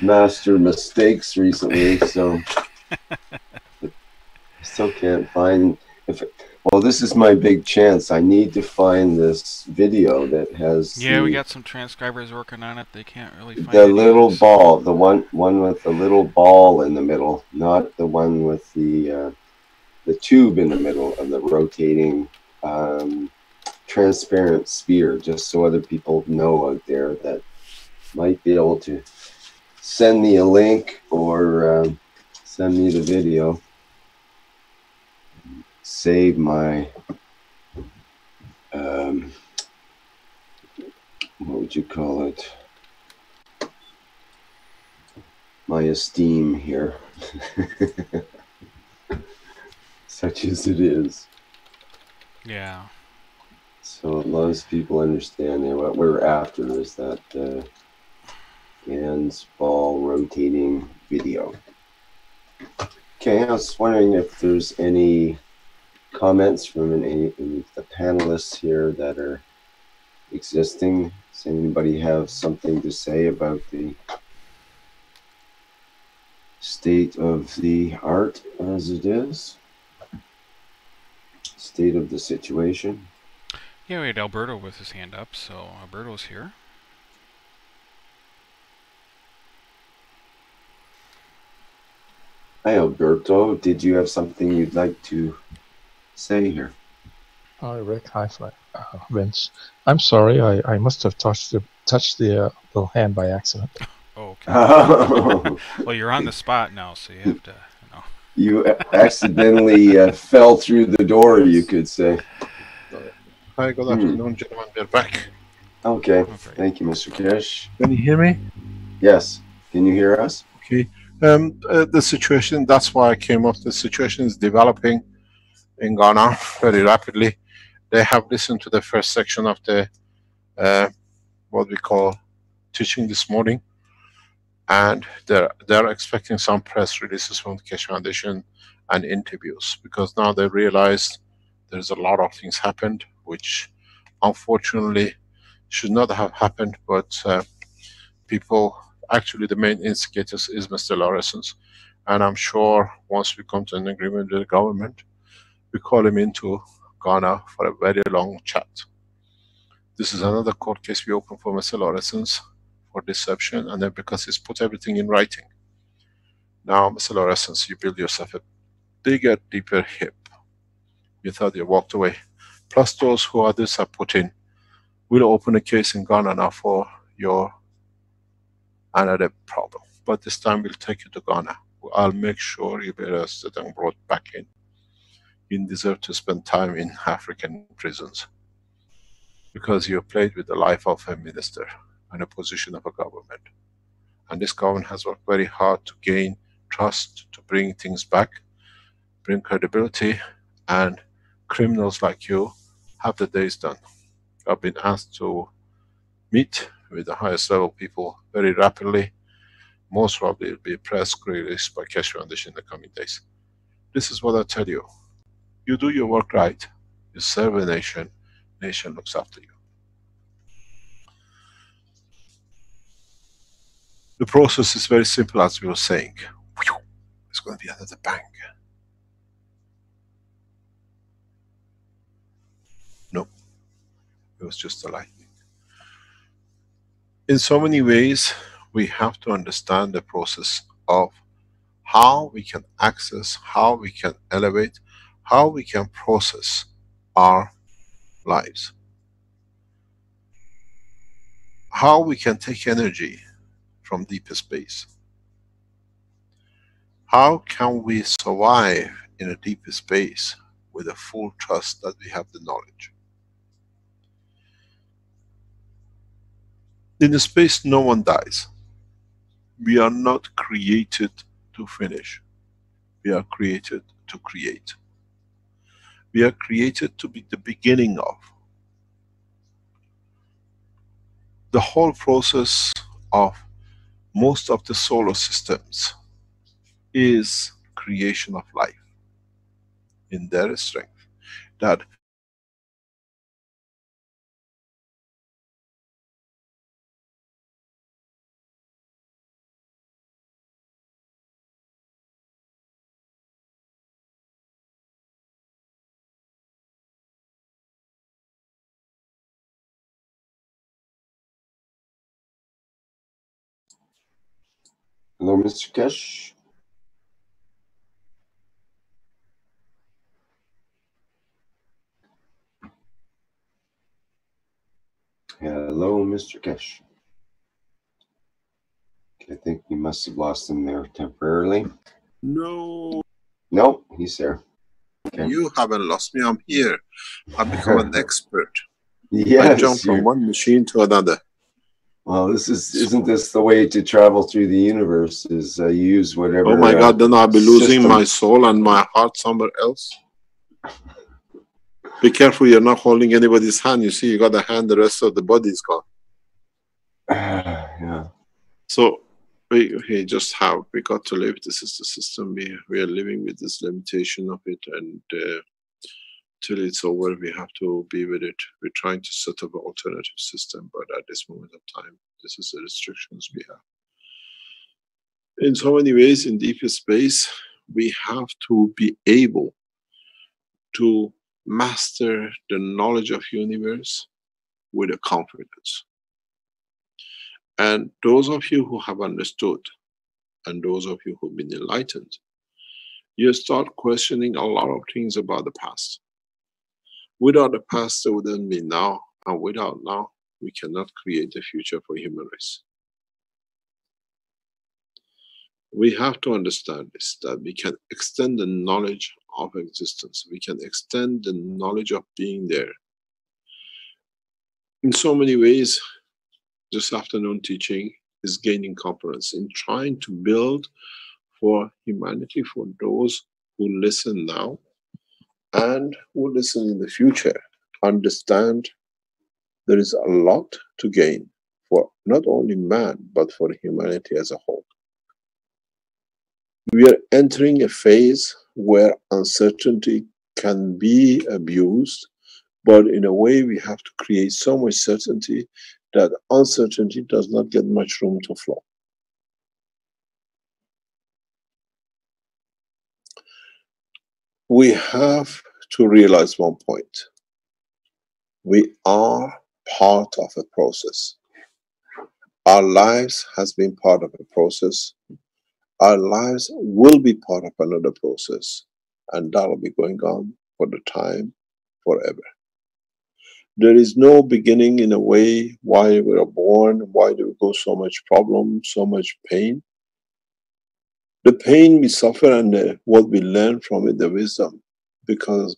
master mistakes recently, so still can't find. Well, this is my big chance. I need to find this video that has. Yeah, we got some transcribers working on it. They can't really find the it little yet. ball, the one with the little ball in the middle, not the one with the tube in the middle of the rotating transparent sphere, just so other people know out there that might be able to send me a link or send me the video. Save my what would you call it? My esteem here. Such as it is. Yeah. So as long as people understand what we're after is that hands ball rotating video. Okay, I was wondering if there's any comments from any of the panelists here that are existing. Does anybody have something to say about the state of the art as it is? State of the situation? Yeah, we had Alberto with his hand up, so Alberto's here. Hi, Alberto. Did you have something you'd like to say here? Hi, Rick. Hi, Vince. I'm sorry. I must have touched the little hand by accident. Oh, okay. Well, you're on the spot now, so you have to, you know. You accidentally fell through the door, you could say. Hi, good afternoon, gentlemen. We're back. Okay. Thank you, Mr. Keshe. Can you hear me? Yes. Can you hear us? Okay. The situation, that's why I came up. The situation is developing in Ghana very rapidly. They have listened to the first section of the what we call teaching this morning, and they're expecting some press releases from the Keshe Foundation and interviews, because now they realize there's a lot of things happened which unfortunately should not have happened, but people, actually the main instigators is Mr. Lauresens, and I'm sure once we come to an agreement with the government, we call him into Ghana for a very long chat. This is another court case we open for Mr. Lauresens for deception, and then because he's put everything in writing. Now, Mr. Lauresens, you build yourself a bigger, deeper hip. You thought you walked away. Plus those who others have put in, we'll open a case in Ghana now for your another problem. But this time we'll take you to Ghana. I'll make sure you be arrested and brought back in. You deserve to spend time in African prisons, because you played with the life of a minister and a position of a government. And this government has worked very hard to gain trust, to bring things back, bring credibility, and criminals like you have the days done. I've been asked to meet with the highest level people very rapidly. Most probably it will be a press release by Keshe Foundation in the coming days. This is what I tell you. You do your work right, you serve a nation, nation looks after you. The process is very simple, as we were saying. It's going to be another bang. No, it was just a lightning. In so many ways, we have to understand the process of how we can access, how we can elevate, how we can process our lives. How we can take energy from deeper space. How can we survive in a deeper space with a full trust that we have the knowledge? In space, no one dies. We are not created to finish. We are created to create. We are created to be the beginning of. The whole process of most of the solar systems is creation of life in their strength. That Hello, Mr. Keshe. Hello, Mr. Keshe. I think we must have lost him there temporarily. no, Nope, he's there. Okay. you haven't lost me. I'm here. I've become an expert. Yes, I jump from one machine to another. Well, isn't this the way to travel through the universe? Is use whatever. Oh my God! Then I'll be losing system. my soul and my heart somewhere else. Be careful! You're not holding anybody's hand. You see, you got a hand. The rest of the body is gone. Yeah. So we got to live. This is the system. We are living with this limitation of it, and till it's over, we have to be with it. We're trying to set up an alternative system, but at this moment of time, this is the restrictions we have. In so many ways, in deep space, we have to be able to master the knowledge of universe with a confidence. And those of you who have understood, and those of you who've been enlightened, you start questioning a lot of things about the past. Without the past, there wouldn't be now, and without now, we cannot create a future for human race. We have to understand this, that we can extend the knowledge of existence. We can extend the knowledge of being there. In so many ways, this afternoon teaching is gaining confidence in trying to build for humanity, for those who listen now and who listen in the future, understand there is a lot to gain for not only man, but for humanity as a whole. We are entering a phase where uncertainty can be abused, but in a way we have to create so much certainty that uncertainty does not get much room to flow. We have to realize one point. We are part of a process. Our lives has been part of a process. Our lives will be part of another process, and that will be going on for the time forever. There is no beginning in a way why we are born, why do we go so much problem, so much pain. The pain we suffer and what we learn from it, the wisdom, becomes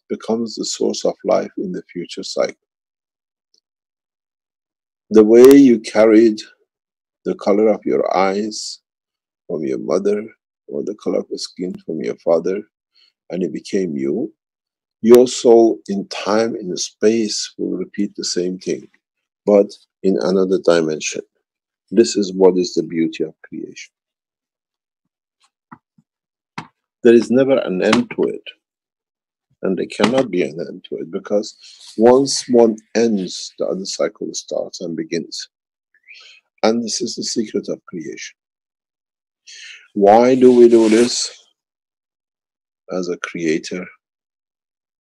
the source of life in the future cycle. The way you carried the color of your eyes from your mother, or the color of the skin from your father, and it became you, your soul in time, in space, will repeat the same thing, but in another dimension. This is what is the beauty of creation. There is never an end to it, and there cannot be an end to it, because once one ends, the other cycle starts and begins. And this is the secret of creation. Why do we do this? As a creator,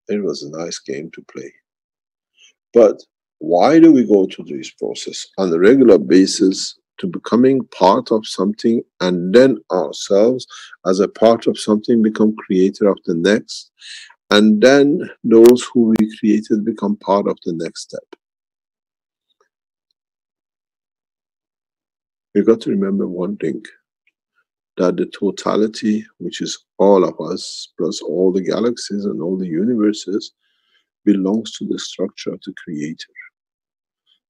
it was a nice game to play. But why do we go through this process on a regular basis to becoming part of something, and then ourselves as a part of something become creator of the next, and then those who we created become part of the next step? You got to remember one thing, that the totality, which is all of us, plus all the galaxies and all the universes, belongs to the structure of the creator.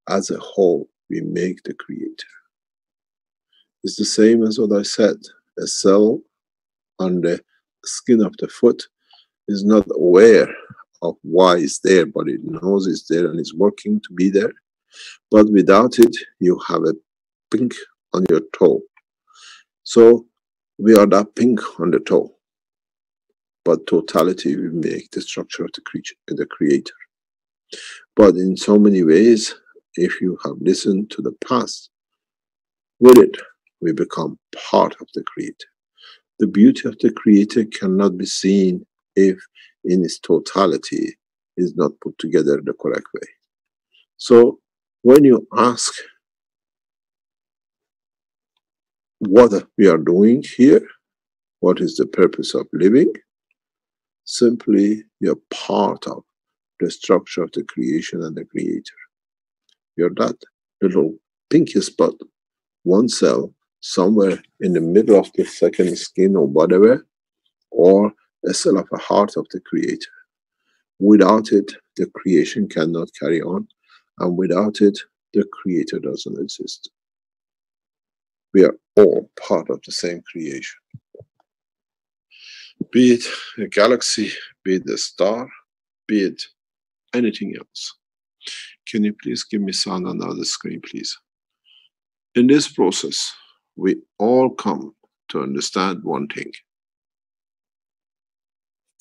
As a whole, we make the creator. It's the same as what I said. A cell on the skin of the foot is not aware of why it's there, but it knows it's there and it's working to be there. But without it, you have a pink on your toe. So we are that pink on the toe. But totality will make the structure of the creature, the creator. But in so many ways, if you have listened to the past, with it, we become part of the creator. The beauty of the creator cannot be seen if in its totality is not put together the correct way. So when you ask what we are doing here, what is the purpose of living? Simply, you're part of the structure of the creation and the creator. You're that little pinky spot, one cell, somewhere in the middle of the second skin or whatever, or a cell of a heart of the creator. Without it, the creation cannot carry on, and without it, the creator doesn't exist. We are all part of the same creation. Be it a galaxy, be it a star, be it anything else. Can you please give me sound on the other screen, please? In this process, we all come to understand one thing.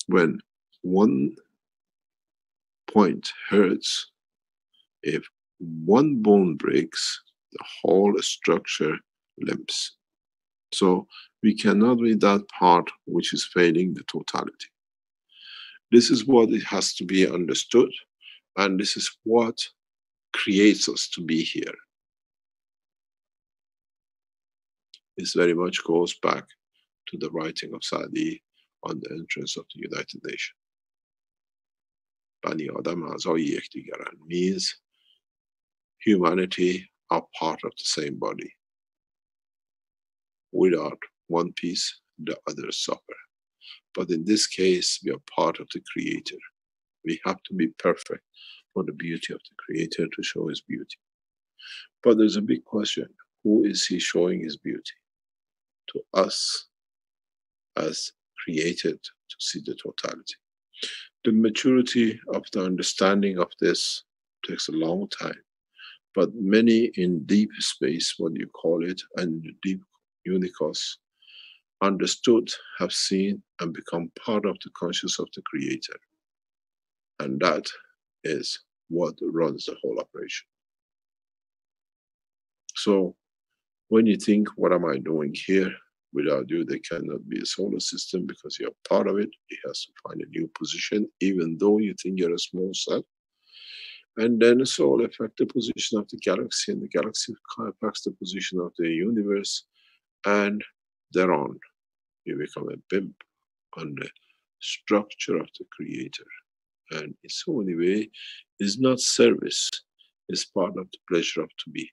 When one point hurts, if one bone breaks, the whole structure limps. So we cannot be that part which is failing the totality. This is what it has to be understood, and this is what creates us to be here. This very much goes back to the writing of Sadi on the entrance of the United Nations. Bani Adam a'zai yekdigaran means humanity are part of the same body. Without one piece, the others suffer. But in this case, we are part of the Creator. We have to be perfect for the beauty of the Creator to show His beauty. But there's a big question. Who is He showing His beauty? To us as created to see the totality. The maturity of the understanding of this takes a long time. But many in deep space, what you call it, and deep unicos, understood, have seen, and become part of the consciousness of the Creator. And that is what runs the whole operation. So, when you think, what am I doing here? Without you, there cannot be a solar system because you're part of it. It has to find a new position, even though you think you're a small cell. And then the soul affects the position of the galaxy, and the galaxy affects the position of the universe, and thereon you become a bimp on the structure of the Creator. And in so many ways, it's not service, it's part of the pleasure of to be.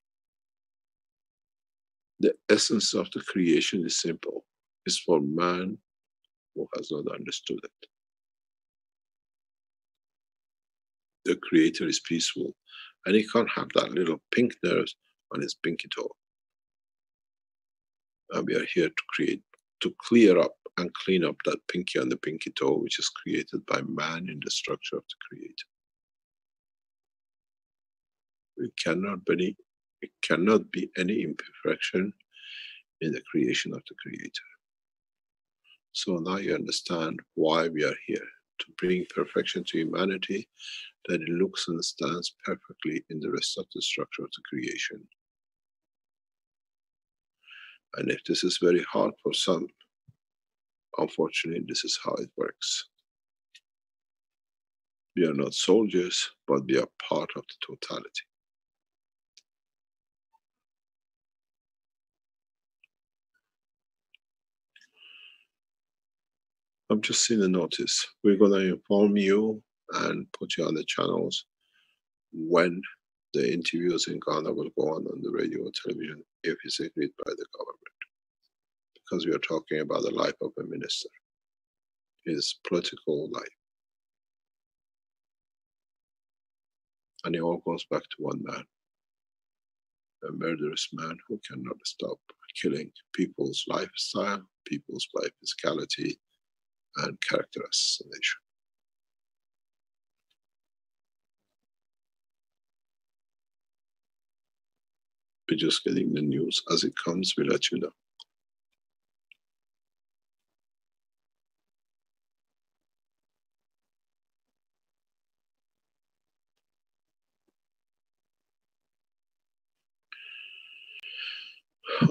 The essence of the creation is simple. It's for man who has not understood it. The Creator is peaceful, and he can't have that little pink nerves on his pinky toe. And we are here to create, to clear up and clean up that pinky on the pinky toe, which is created by man in the structure of the Creator. It cannot be any imperfection in the creation of the Creator. So now you understand why we are here, to bring perfection to humanity, that it looks and stands perfectly in the rest of the structure of the creation. And if this is very hard for some, unfortunately this is how it works. We are not soldiers, but we are part of the totality. I'm just seeing a notice. We're going to inform you and put you on the channels when the interviews in Ghana will go on the radio or television, if it's agreed by the government. Because we are talking about the life of a minister, his political life. And it all goes back to one man. a murderous man who cannot stop killing people's lifestyle, people's by physicality and character assassination. We're just getting the news as it comes, we'll let you know.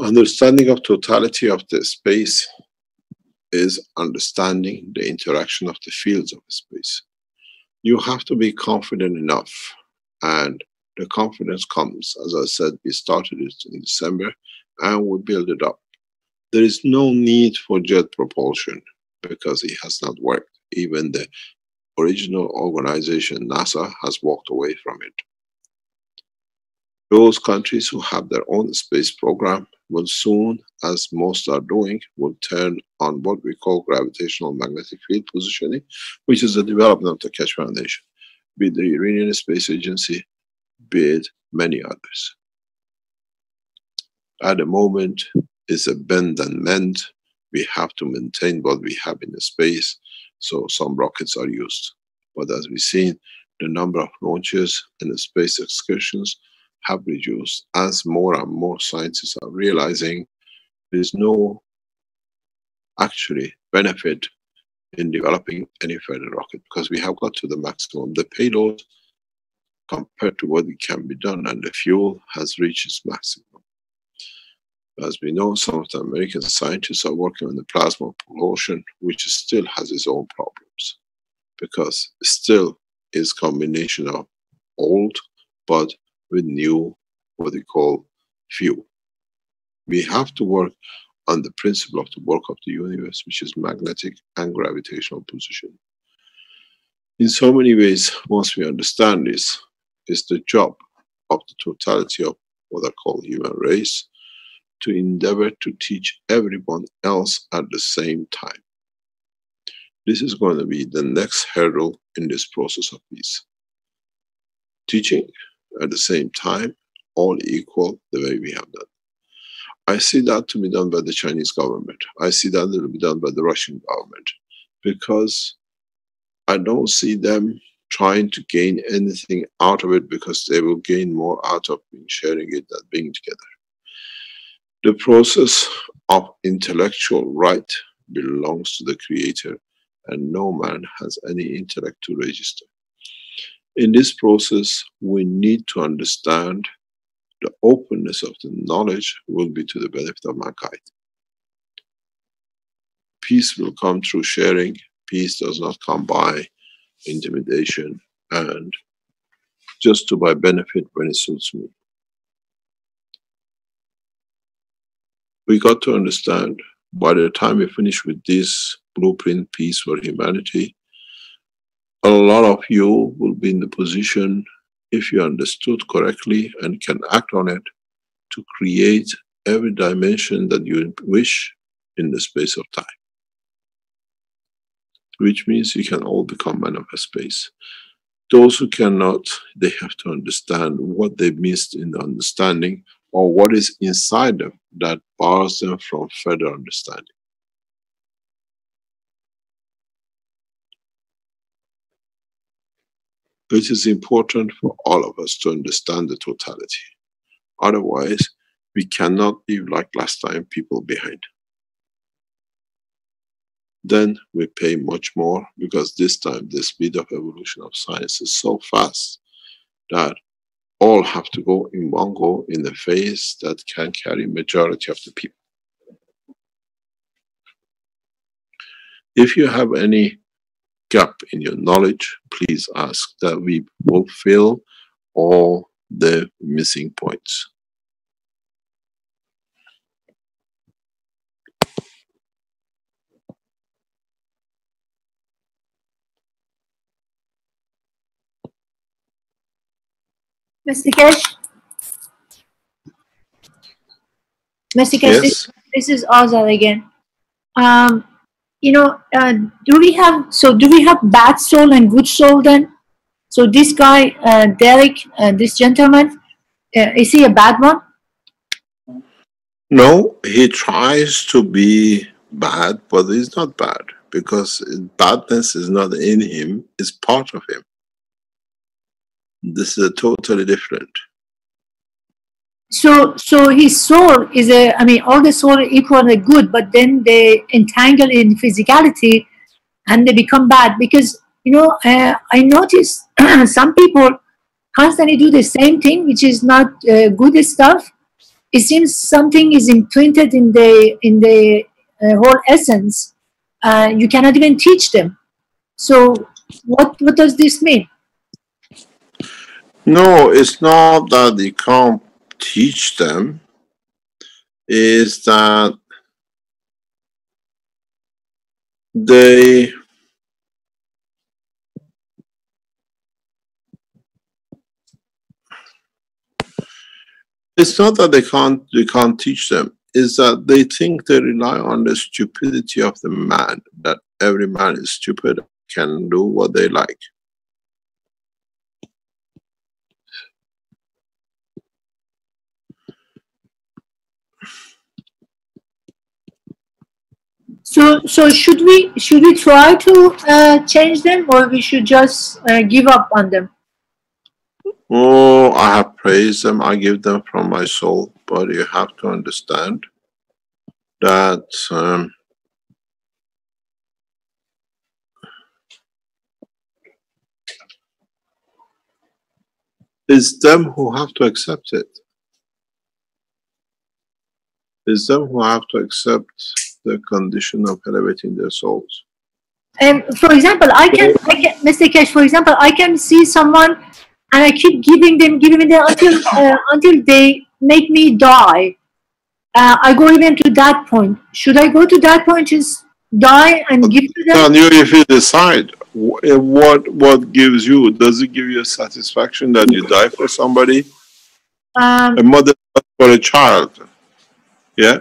Understanding of totality of the space is understanding the interaction of the fields of space. You have to be confident enough, and the confidence comes, as I said, we started it in December and we build it up. There is no need for jet propulsion because it has not worked. Even the original organization, NASA, has walked away from it. Those countries who have their own space program will soon, as most are doing, will turn on what we call gravitational magnetic field positioning, which is the development of the Keshe Foundation, be it the Iranian Space Agency, be it many others. At the moment, it's a bend and mend. We have to maintain what we have in the space, so some rockets are used. But as we've seen, the number of launches and the space excursions have reduced as more and more scientists are realizing there is no actually benefit in developing any further rocket because we have got to the maximum. The payload compared to what it can be done and the fuel has reached its maximum. As we know, some of the American scientists are working on the plasma propulsion, which still has its own problems because still is combination of old but with new, what they call fuel. We have to work on the principle of the work of the universe, which is magnetic and gravitational position. In so many ways, once we understand this, it's the job of the totality of what I call human race to endeavor to teach everyone else at the same time. This is going to be the next hurdle in this process of peace. Teaching at the same time, all equal the way we have done. I see that to be done by the Chinese government. I see that to be done by the Russian government because I don't see them trying to gain anything out of it because they will gain more out of sharing it than being together. The process of intellectual right belongs to the Creator and no man has any intellect to register. In this process, we need to understand the openness of the knowledge will be to the benefit of mankind. Peace will come through sharing. Peace does not come by intimidation and just to buy benefit when it suits me. We got to understand by the time we finish with this blueprint, Peace for Humanity, a lot of you will be in the position, if you understood correctly and can act on it, to create every dimension that you wish in the space of time. Which means you can all become manifest space. Those who cannot, they have to understand what they missed in the understanding or what is inside them that bars them from further understanding. It is important for all of us to understand the totality. Otherwise, we cannot leave like last time people behind. Then we pay much more because this time the speed of evolution of science is so fast that all have to go in one go in the phase that can carry majority of the people. If you have any gap in your knowledge, please ask that we fulfill all the missing points. Mr. Keshe? Mr. Keshe, Yes. this is Azad again. You know, do we have bad soul and good soul then? So this guy, Derek, this gentleman, is he a bad one? No, he tries to be bad, but he's not bad because badness is not in him, it's part of him. This is totally different. So his soul is I mean, all the soul are equal and good, but then they entangle in physicality and they become bad because, you know, I notice some people constantly do the same thing, which is not good stuff. It seems something is imprinted in the whole essence. You cannot even teach them. So what does this mean? No, it's not that you can't teach them. Is that they it's not that you can't teach them, is that they think they rely on the stupidity of the man, that every man is stupid, can do what they like. So should we try to change them, or we should just give up on them? Oh, I have praised them, I give them from my soul, but you have to understand that it's them who have to accept it. It's them who have to accept the condition of elevating their souls. And for example, I can, Mr. Keshe, for example, I can see someone and I keep giving them until they make me die. I go even to that point. Should I go to that point, just die and give to them? And you, if you decide, what gives you, does it give you a satisfaction that you die for somebody? A mother for a child, yeah?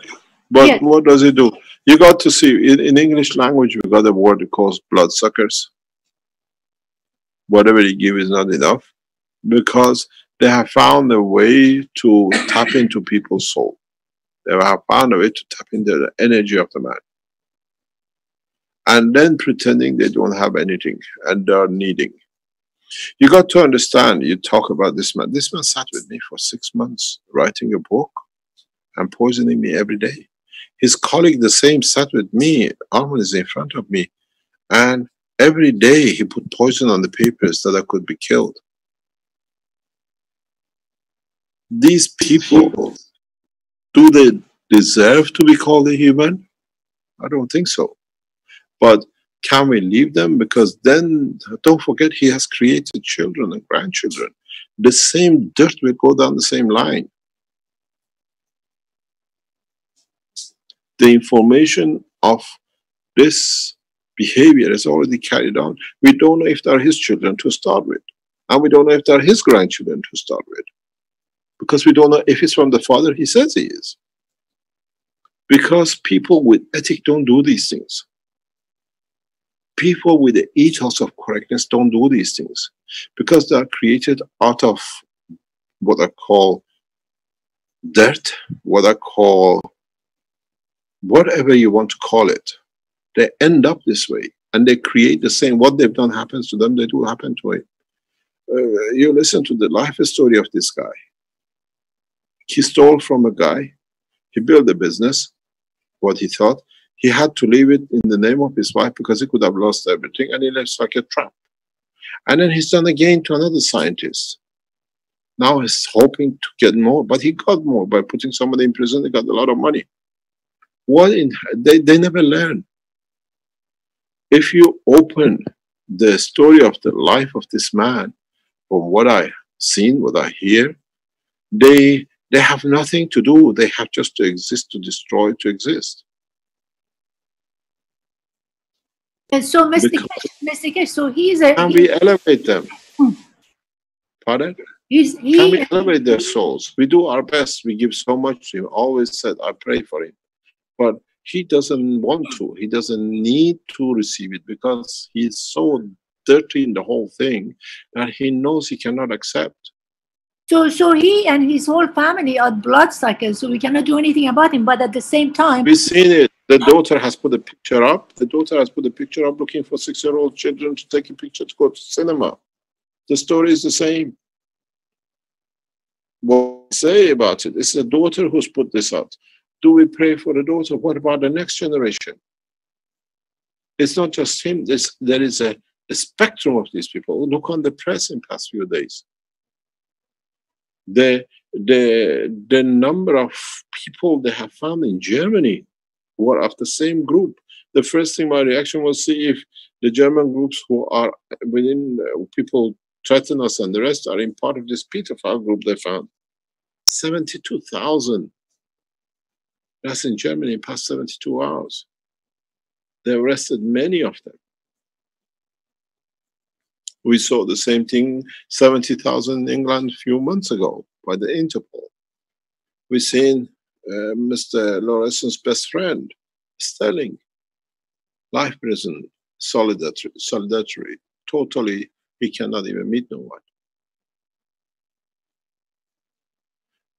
But yes. What does it do? You got to see, in English language, we got a word called bloodsuckers. Whatever you give is not enough, because they have found a way to tap into people's soul. They have found a way to tap into the energy of the man. And then pretending they don't have anything and they're needing. You got to understand, you talk about this man. This man sat with me for 6 months writing a book and poisoning me every day. His colleague, the same, sat with me, Arman is in front of me, and every day he put poison on the papers that I could be killed. These people, do they deserve to be called a human? I don't think so. But can we leave them? Because then, don't forget, he has created children and grandchildren. The same dirt will go down the same line. The information of this behavior is already carried on. We don't know if they're his children to start with. And we don't know if they're his grandchildren to start with. Because we don't know if it's from the father he says he is. Because people with ethic don't do these things. People with the ethos of correctness don't do these things. Because they are created out of what I call dirt, what I call whatever you want to call it. They end up this way and they create the same. What they've done happens to them, they do happen to it. You listen to the life story of this guy. He stole from a guy. He built a business, what he thought. He had to leave it in the name of his wife because he could have lost everything, and he lives like a tramp. And then he's done again to another scientist. Now he's hoping to get more, but he got more by putting somebody in prison. They got a lot of money. They never learn. If you open the story of the life of this man, from what I've seen, what I hear, they have nothing to do. They have just to exist, to destroy, to exist. And so, Mr. Keshe, so he's a... Can we elevate them? Pardon? Can we elevate their souls? We do our best. We give so much to him. Always said, I pray for him. But he doesn't want to. He doesn't need to receive it because he's so dirty in the whole thing that he knows he cannot accept. So he and his whole family are bloodsuckers, so we cannot do anything about him. But at the same time, we've seen it. The daughter has put a picture up. The daughter has put a picture up looking for 6-year-old children to take a picture to go to cinema. The story is the same. What we say about it, it's the daughter who's put this out. Do we pray for the daughter? What about the next generation? It's not just him. There is a spectrum of these people. Look on the press in the past few days. The number of people they have found in Germany who are of the same group. The first thing my reaction was see if the German groups who are within people threaten us and the rest are in part of this pedophile group they found. 72,000. That's in Germany in past 72 hours. They arrested many of them. We saw the same thing, 70,000 in England a few months ago by the Interpol. We've seen Mr. Lauressen's best friend, Sterling, life prison, solitary, totally, he cannot even meet no one.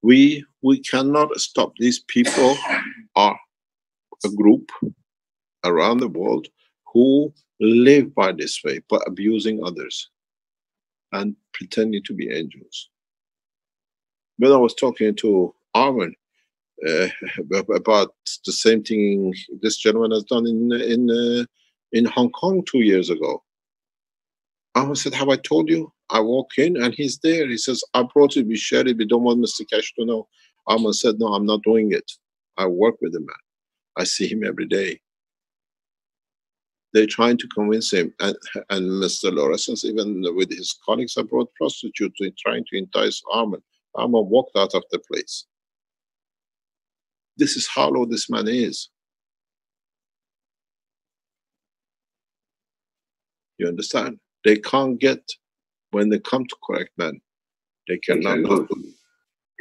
We cannot stop. These people are a group around the world who live by this way, but abusing others and pretending to be angels. When I was talking to Armin about the same thing this gentleman has done in Hong Kong 2 years ago, Armin said, have I told you? I walk in and he's there. He says, I brought it, we shared it, we don't want Mr. Keshe to know. Armin said, no, I'm not doing it. I work with the man. I see him every day. They're trying to convince him, and Mr. Lauressen's, even with his colleagues, have brought prostitutes trying to entice Armin. Armin walked out of the place. This is how low this man is. You understand? They can't get, when they come to correct man, they cannot do.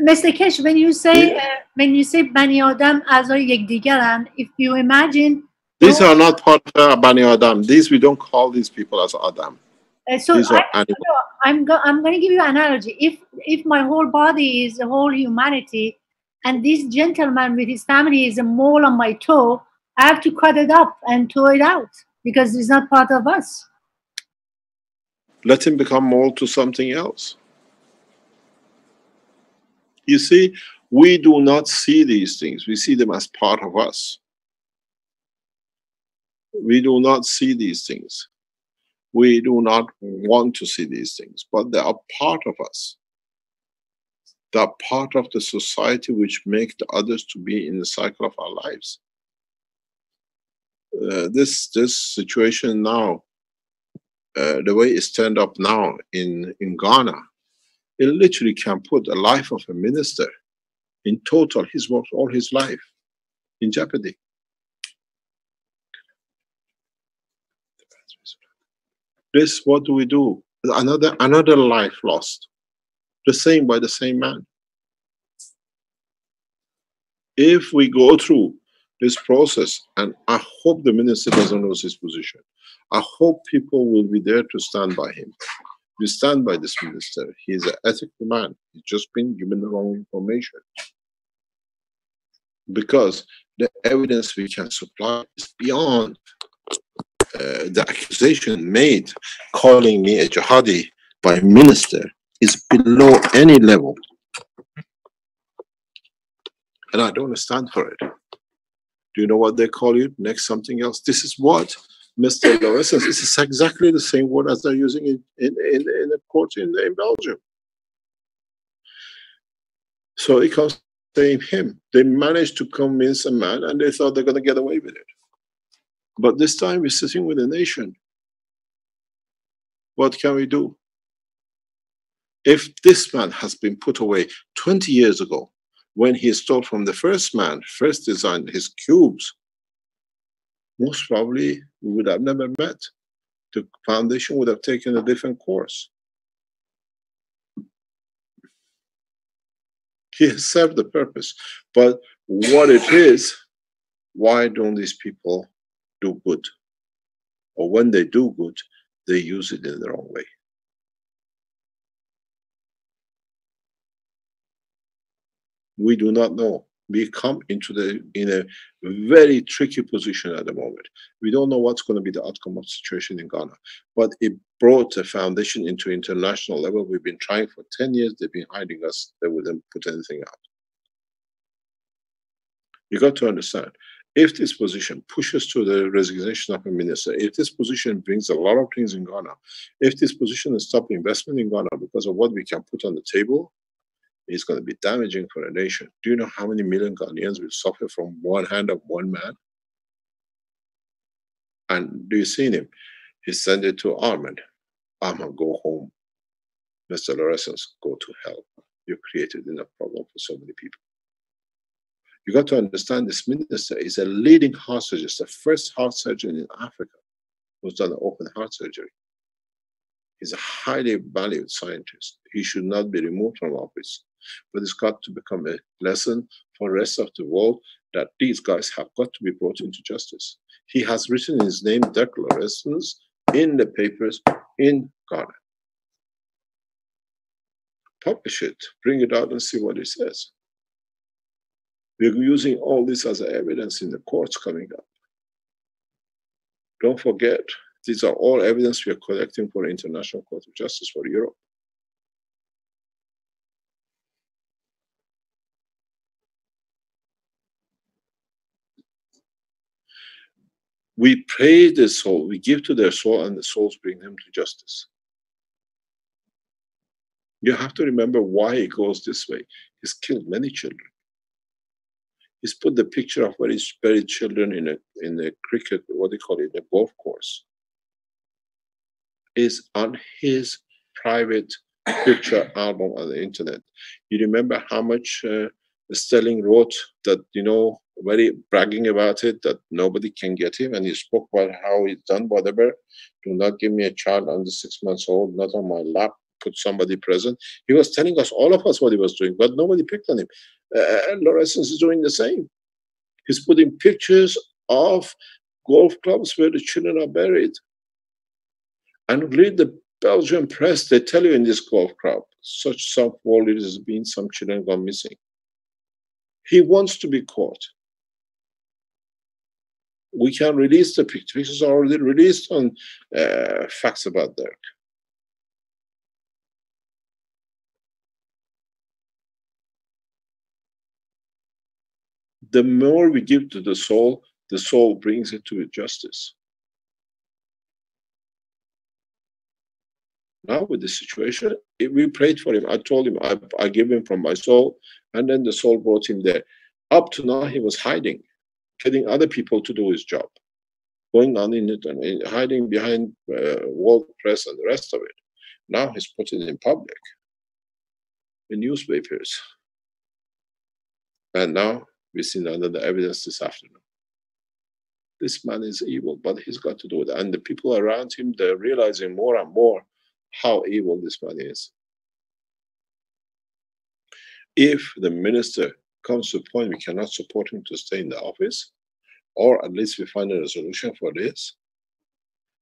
Mr. Keshe, when you say Bani Adam a'zai yekdigaran, if you imagine, these are not part of Bani Adam. These, we don't call these people as Adam. So these are animals. I'm going to give you an analogy. If my whole body is the whole humanity, and this gentleman with his family is a mole on my toe, I have to cut it up and throw it out because it's not part of us. Let him become mold to something else. You see, we do not see these things. We see them as part of us. We do not see these things. We do not want to see these things, but they are part of us. They are part of the society which make the others to be in the cycle of our lives. This situation now, the way it's turned up now in Ghana, it literally can put the life of a minister in total, he's worked all his life, in jeopardy. This, what do we do? Another life lost. The same by the same man. If we go through this process, and I hope the minister doesn't lose his position, I hope people will be there to stand by him. We stand by this minister. He's an ethical man. He's just been given the wrong information. Because the evidence we can supply is beyond the accusation made, calling me a jihadi by a minister, is below any level. And I don't stand for it. Do you know what they call you? Next something else. This is what Mr. Lauressen, this is exactly the same word as they're using in the court in Belgium. So it comes saying him. They managed to convince a man and they thought they're going to get away with it. But this time we're sitting with a nation. What can we do? If this man has been put away 20 years ago, when he stole from the first man, first designed his cubes, most probably we would have never met. The foundation would have taken a different course. He has served the purpose. But what it is, why don't these people do good? Or when they do good, they use it in the wrong way. We do not know. We come into in a very tricky position at the moment. We don't know what's going to be the outcome of the situation in Ghana. But it brought a foundation into international level. We've been trying for 10 years. They've been hiding us. They wouldn't put anything out. You got to understand, if this position pushes to the resignation of a minister, if this position brings a lot of things in Ghana, if this position stops investment in Ghana because of what we can put on the table, it's going to be damaging for a nation. Do you know how many million Ghanaians will suffer from one hand of one man? And do you see him? He sent it to Armand. Armand, go home. Mr. Lawrence, go to hell. You created enough problem for so many people. You got to understand, this minister is a leading heart surgeon, the first heart surgeon in Africa who's done an open heart surgery. He's a highly valued scientist. He should not be removed from office. But it's got to become a lesson for the rest of the world that these guys have got to be brought into justice. He has written his name, declarations, in the papers in Ghana. Publish it, bring it out and see what it says. We're using all this as evidence in the courts coming up. Don't forget, these are all evidence we are collecting for the International Court of Justice for Europe. We praise the soul, we give to their soul, and the souls bring them to justice. You have to remember why he goes this way. He's killed many children. He's put the picture of where he's buried children in a cricket, what do you call it, a golf course. Is on his private picture album on the internet. You remember how much Sterling wrote that, you know, very bragging about it, that nobody can get him, and he spoke about how he's done whatever. Do not give me a child under 6 months old, not on my lap, put somebody present. He was telling us, all of us, what he was doing, but nobody picked on him. Lawrence is doing the same. He's putting pictures of golf clubs where the children are buried. And read the Belgian press, they tell you in this golf club, such some world it has been, some children gone missing. He wants to be caught. We can release the pictures. Pictures are already released on facts about Dirk. The more we give to the soul brings it to justice. Now with the situation, we prayed for him. I told him, I give him from my soul, and then the soul brought him there. Up to now, he was hiding, getting other people to do his job, going on in it and hiding behind world press and the rest of it. Now he's put it in public, in newspapers. And now we've seen another evidence this afternoon. This man is evil, but he's got to do it. And the people around him, they're realizing more and more how evil this man is. If the minister comes to a point we cannot support him to stay in the office, or at least we find a resolution for this,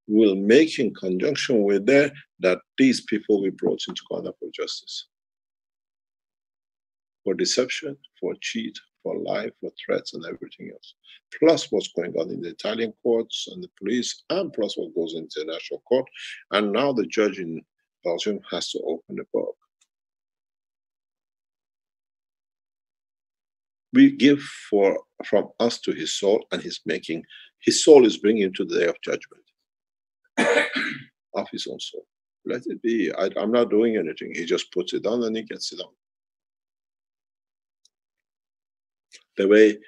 we'll make in conjunction with that these people will be brought into Ghana for justice. For deception, for cheat, for lie, for threats and everything else. Plus what's going on in the Italian courts and the police, and plus what goes into the international court. And now the judge in Belgium has to open the book. We give from us to his soul, and his soul is bringing him to the day of judgment of his own soul. Let it be. I'm not doing anything. He just puts it on and he gets it on. The way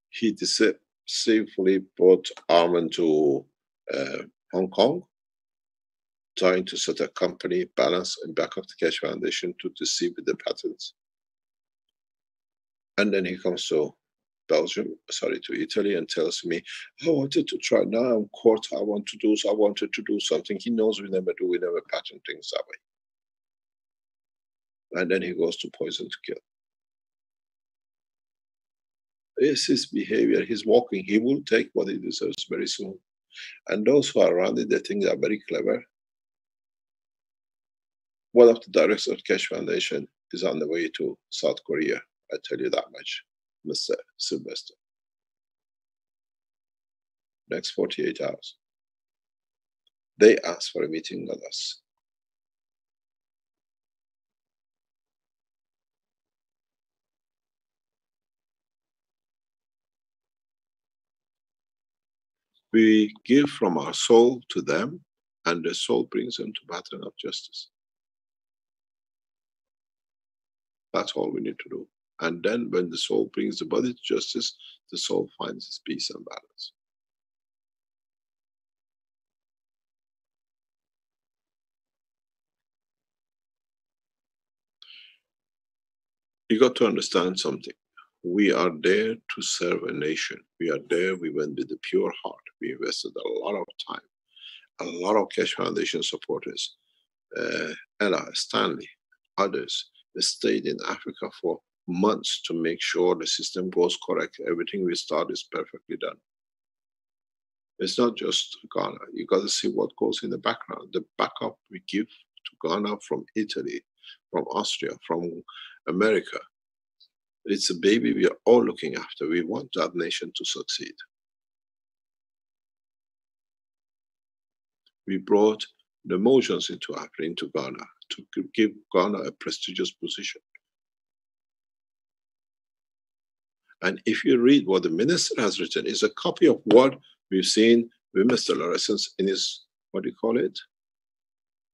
he deceitfully brought Armand to Hong Kong, trying to set a company balance in back of the Keshe Foundation to deceive with the patents. And then he comes to to Italy, and tells me, I wanted to try, now I'm court, I wanted to do something. He knows we never patent things that way. And then he goes to poison to kill. It's his behavior, he's walking, he will take what he deserves very soon. And those who are around it, they think they are very clever. One of the directors of Keshe Foundation is on the way to South Korea I tell you that much, Mr. Sylvester. Next 48 hours. They asked for a meeting with us. We give from our soul to them, and the soul brings them to pattern of justice. That's all we need to do. And then when the soul brings the body to justice, the soul finds its peace and balance. You got to understand something. We are there to serve a nation. We are there, we went with a pure heart. We invested a lot of time. A lot of Keshe Foundation supporters, Ella, Stanley, others, they stayed in Africa for months to make sure the system goes correct. Everything we start is perfectly done. It's not just Ghana. You got to see what goes in the background. The backup we give to Ghana from Italy, from Austria, from America. It's a baby we are all looking after. We want that nation to succeed. We brought the emotions into Africa, into Ghana, to give Ghana a prestigious position. And if you read what the minister has written, it's a copy of what we've seen with Mr. Lauressens in his, what do you call it?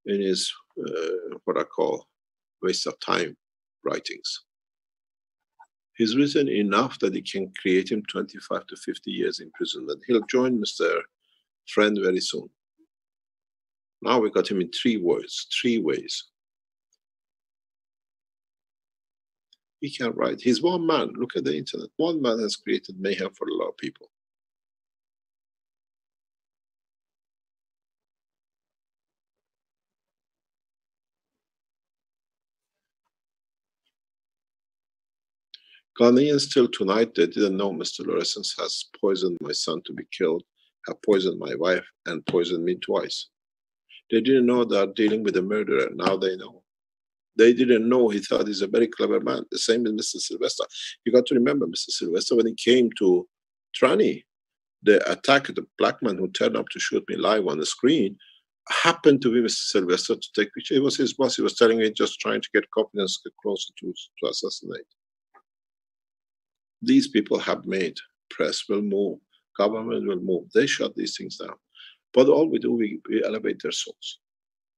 In his, what I call, waste of time writings. He's written enough that it can create him 25 to 50 years imprisonment. He'll join Mr. Friend very soon. Now we got him in 3 words, 3 ways. He can write. He's one man. Look at the internet. One man has created mayhem for a lot of people. Ghanaians till tonight, they didn't know Mr. Lauressens has poisoned my son to be killed, have poisoned my wife, and poisoned me twice. They didn't know they're dealing with a murderer. Now they know. They didn't know. He thought he's a very clever man. The same with Mr. Sylvester. You got to remember, Mr. Sylvester, when he came to Trani, the attack, the black man who turned up to shoot me live on the screen, happened to be Mr. Sylvester to take picture. It was his boss. He was telling me just trying to get confidence, get closer to assassinate. These people have made, press will move, government will move. They shut these things down. But all we do, we elevate their souls.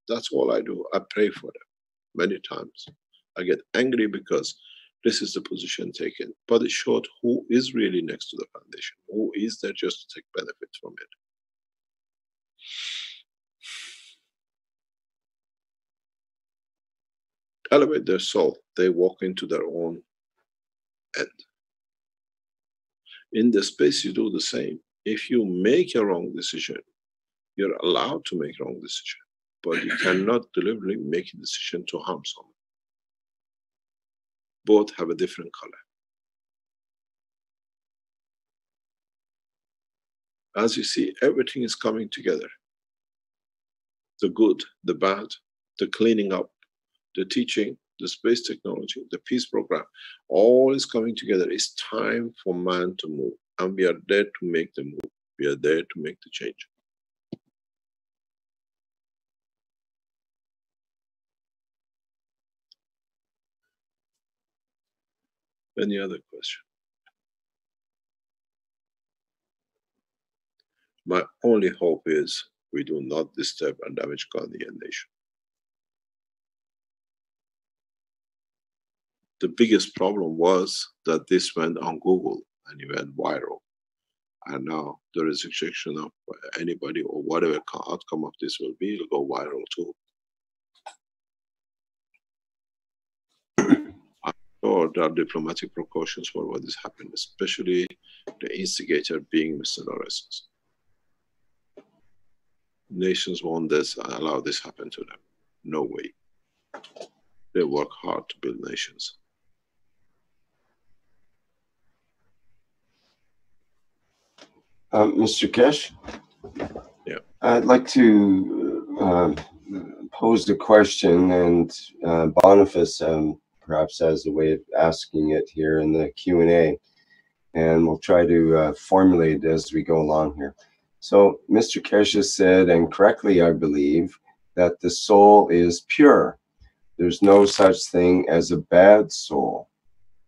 That's all I do. I pray for them many times. I get angry because this is the position taken. But it showed who is really next to the foundation, who is there just to take benefit from it. Elevate their soul. They walk into their own end. In the space, you do the same. If you make a wrong decision, you're allowed to make a wrong decision, but you cannot deliberately make a decision to harm someone. Both have a different color. As you see, everything is coming together. The good, the bad, the cleaning up, the teaching, the space technology, the peace program, all is coming together. It's time for man to move, and we are there to make the move. We are there to make the change. Any other question? My only hope is we do not disturb and damage Ghanaian nation. The biggest problem was that this went on Google and it went viral. And now there is a restriction of anybody or whatever outcome of this will be, it'll go viral too. I'm sure there are diplomatic precautions for what is happening, especially the instigator being Mr. Lauressens. Nations won't allow this happen to them. No way. They work hard to build nations. Mr. Keshe? Yeah. I'd like to pose the question, and Boniface, perhaps as a way of asking it here in the Q&A. And we'll try to formulate it as we go along here. So Mr. Keshe said, and correctly I believe, that the soul is pure. There's no such thing as a bad soul.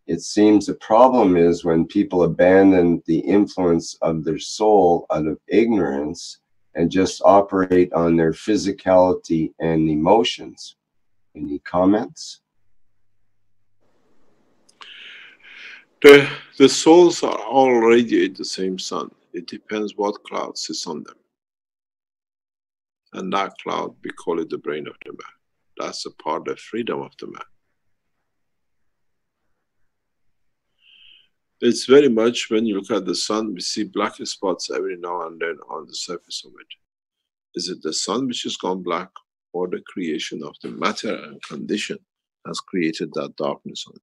It seems the problem is when people abandon the influence of their soul out of ignorance and just operate on their physicality and emotions. Any comments? The souls are all radiate the same sun. It depends what cloud sits on them. And that cloud, we call it the brain of the man. That's a part of freedom of the man. It's very much, when you look at the sun, we see black spots every now and then on the surface of it. Is it the sun which has gone black, or the creation of the matter and condition has created that darkness on it?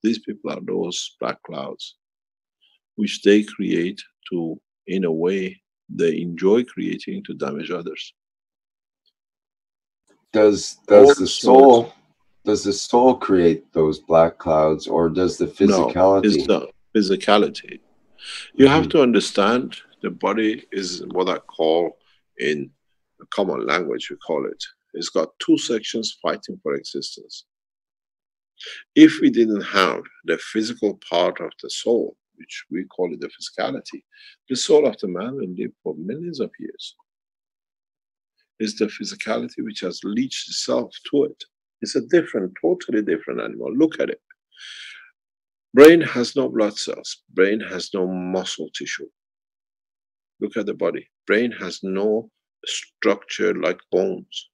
These people are those black clouds, which they create to, in a way, they enjoy creating to damage others. Does the soul create those black clouds, or does the physicality? No, it's the physicality. You have to understand the body is what I call, in a common language we call it, it's got two sections fighting for existence. If we didn't have the physical part of the soul, which we call it the physicality, the soul of the man will live for millions of years. It's the physicality which has leached itself to it. It's a different, totally different animal. Look at it. Brain has no blood cells. Brain has no muscle tissue. Look at the body. Brain has no structure like bones.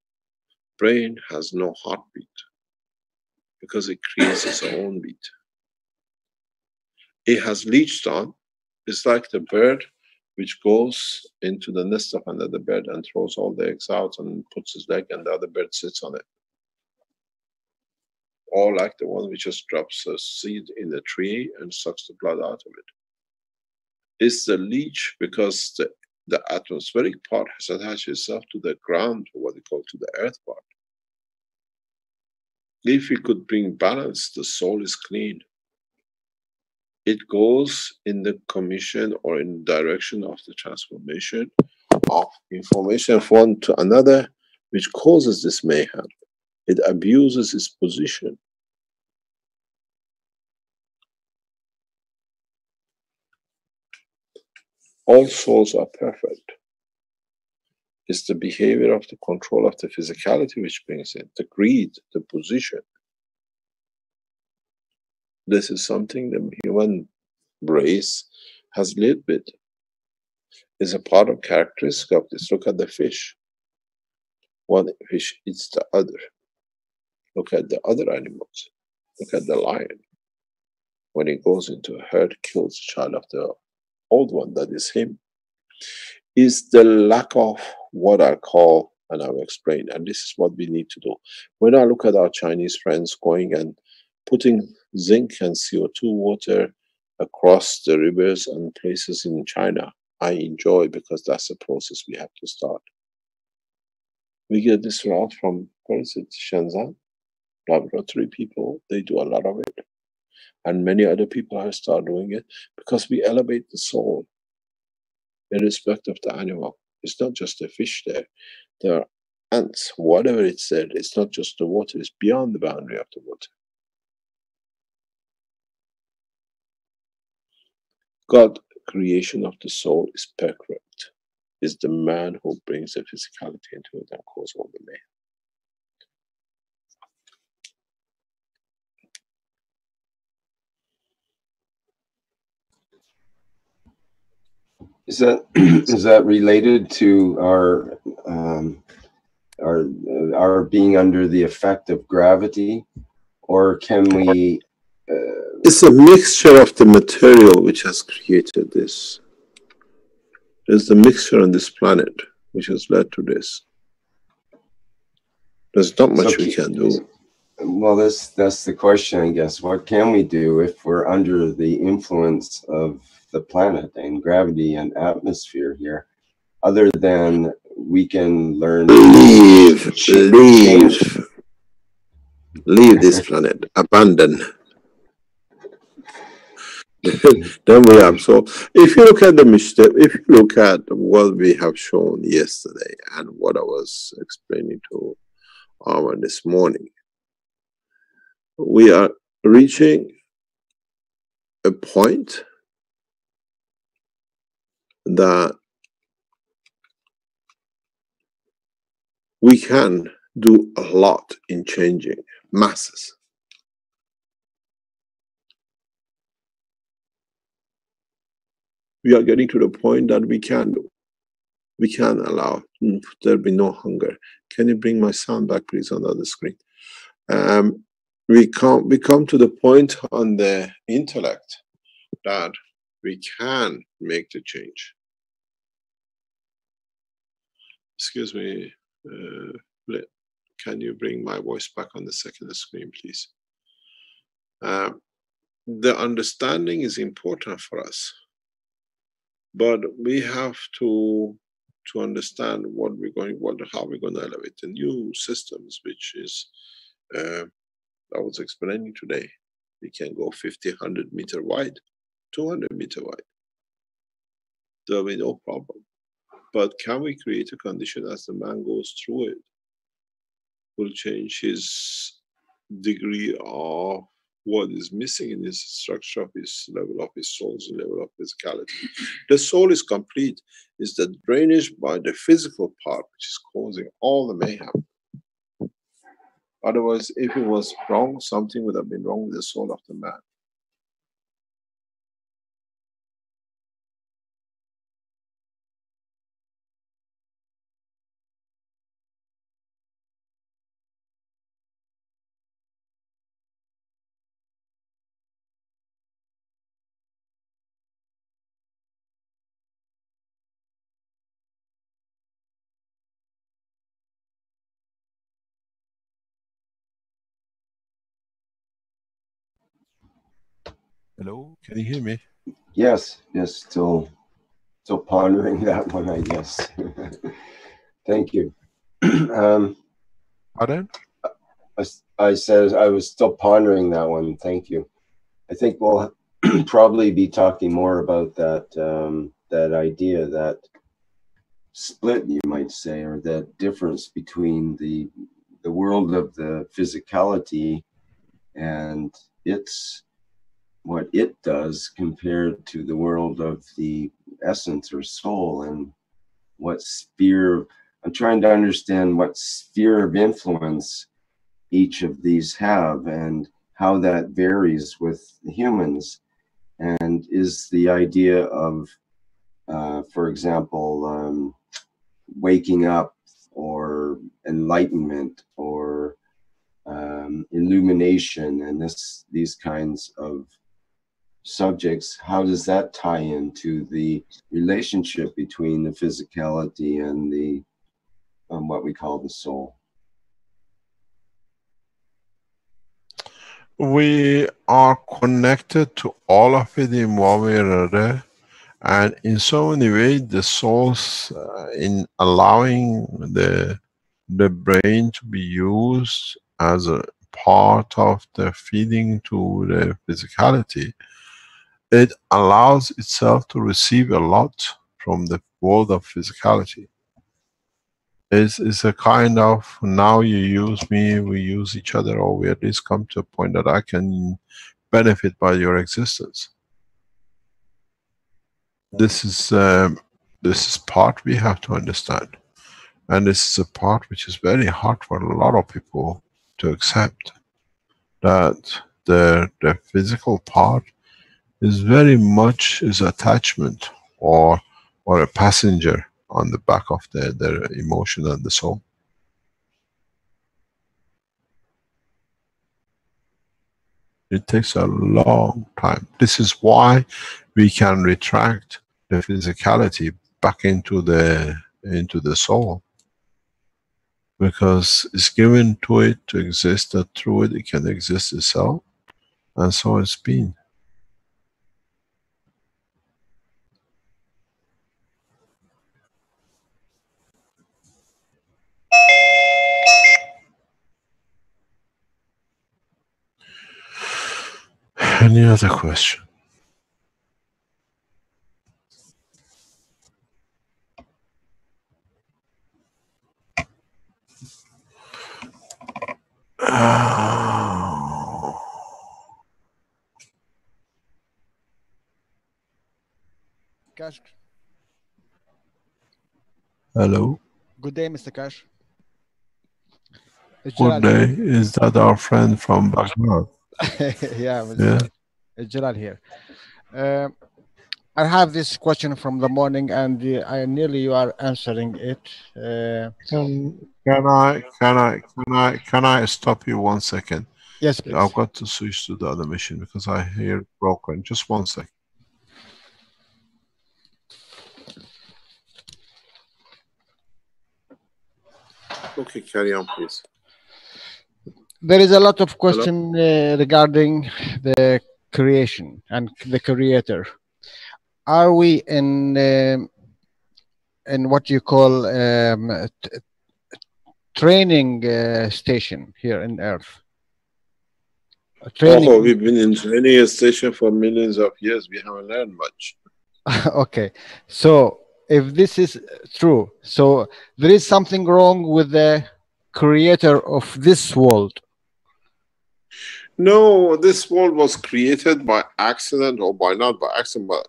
Brain has no heartbeat because it creates its own beat. It has leached on. It's like the bird which goes into the nest of another bird and throws all the eggs out and puts his leg, and the other bird sits on it. Or like the one which just drops a seed in the tree and sucks the blood out of it. It's the leech because the atmospheric part has attached itself to the ground, or what they call to the earth part. If we could bring balance, the soul is clean. It goes in the commission or in the direction of the transformation of information from one to another, which causes this mayhem. It abuses its position. All souls are perfect. It's the behavior of the control of the physicality which brings it, the greed, the position. This is something the human race has lived with. It's a part of characteristic of this. Look at the fish. One fish eats the other. Look at the other animals. Look at the lion. When he goes into a herd, kills the child of the old one, that is him. Is the lack of what I call, and I've explained, and this is what we need to do. When I look at our Chinese friends going and putting zinc and CO2 water across the rivers and places in China, I enjoy, because that's the process we have to start. We get this route from, where is it, Shenzhen? Laboratory people, they do a lot of it. And many other people have started doing it because we elevate the soul in respect of the animal. It's not just a fish there. There are ants, whatever it's there. It's not just the water, it's beyond the boundary of the water. God, creation of the soul is perfect. It's the man who brings the physicality into it and causes all the mayhem. Is that related to our being under the effect of gravity, or can we? It's a mixture of the material which has created this. There's the mixture on this planet which has led to this. There's not much we can do. Well, that's the question, I guess. What can we do if we're under the influence of the planet and gravity and atmosphere here, other than we can learn? Leave. leave this planet, abandon. Then we have. So if you look at the mistake, if you look at what we have shown yesterday and what I was explaining to Arman this morning, we are reaching a point that we can do a lot in changing masses. We are getting to the point that we can do. We can allow there be no hunger. Can you bring my sound back, please, on the other screen? We come to the point on the intellect that we can make the change. Excuse me, can you bring my voice back on the second screen, please? The understanding is important for us, but we have to understand what we're going, how we're going to elevate the new systems, which is I was explaining today. We can go 50, 100 meter wide, 200 meter wide. There'll be no problem. But can we create a condition as the man goes through it, will change his degree of what is missing in his structure of his level of his soul's level of physicality. The soul is complete. It's the drainage by the physical part which is causing all the mayhem. Otherwise, if it was wrong, something would have been wrong with the soul of the man. Hello, can you hear me? Yes, still pondering that one, I guess. Thank you. Pardon? I said I was still pondering that one. Thank you. I think we'll probably be talking more about that that idea, that split, you might say, or that difference between the world of the physicality and what it does compared to the world of the essence or soul, and what sphere. I'm trying to understand what sphere of influence each of these have and how that varies with humans. And is the idea of, for example, waking up or enlightenment or illumination and these kinds of subjects, how does that tie into the relationship between the physicality and the what we call the soul? We are connected to all of it in one way or another, and in so many ways the souls in allowing the brain to be used as a part of the feeding to the physicality, it allows itself to receive a lot from the world of physicality. It's a kind of, now you use me, we use each other, or we at least come to a point that I can benefit by your existence. This is part we have to understand, and this is a part which is very hard for a lot of people to accept, that the physical part is very much is attachment or a passenger on the back of the emotion and the soul. It takes a long time. This is why we can retract the physicality back into the soul, because it's given to it to exist, that through it can exist itself, and so it's been. Any other question? Keshe. Hello. Good day, Mr. Keshe. Good day. Is that our friend from Baghdad? Yeah, Yeah. It's Jalal here. I have this question from the morning, and I nearly you are answering it. Can I stop you 1 second? Yes, please. I've got to switch to the other machine because I hear broken. Just 1 second. Okay, carry on, please. There is a lot of question regarding the creation and the creator. Are we in what you call training station here in Earth? Training. Oh, we've been in training station for millions of years. We haven't learned much. Okay, so if this is true, so there is something wrong with the creator of this world. No, this world was created by accident, or by not by accident, but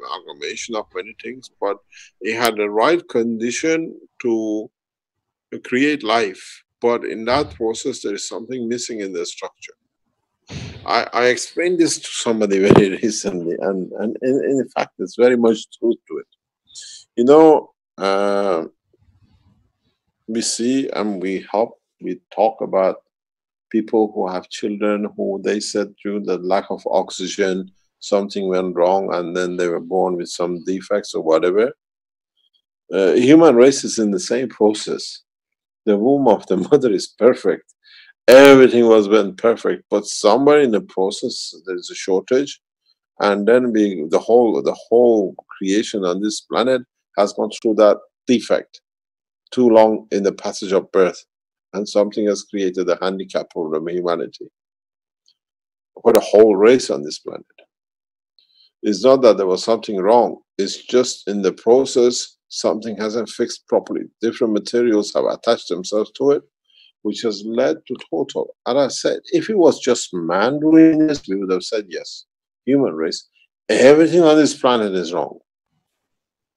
amalgamation of many things. But it had the right condition to create life. But in that process, there is something missing in the structure. I explained this to somebody very recently, and in fact, there's very much truth to it. You know, we see and we talk about people who have children who they said due to the lack of oxygen, something went wrong, and then they were born with some defects or whatever. Human race is in the same process. The womb of the mother is perfect. Everything was went perfect, but somewhere in the process there's a shortage, and then the whole creation on this planet has gone through that defect too long in the passage of birth, and something has created a handicap problem in humanity for the whole race on this planet. It's not that there was something wrong, it's just in the process something hasn't fixed properly. Different materials have attached themselves to it, which has led to total. And I said, if it was just man doing this, we would have said yes. Human race, everything on this planet is wrong.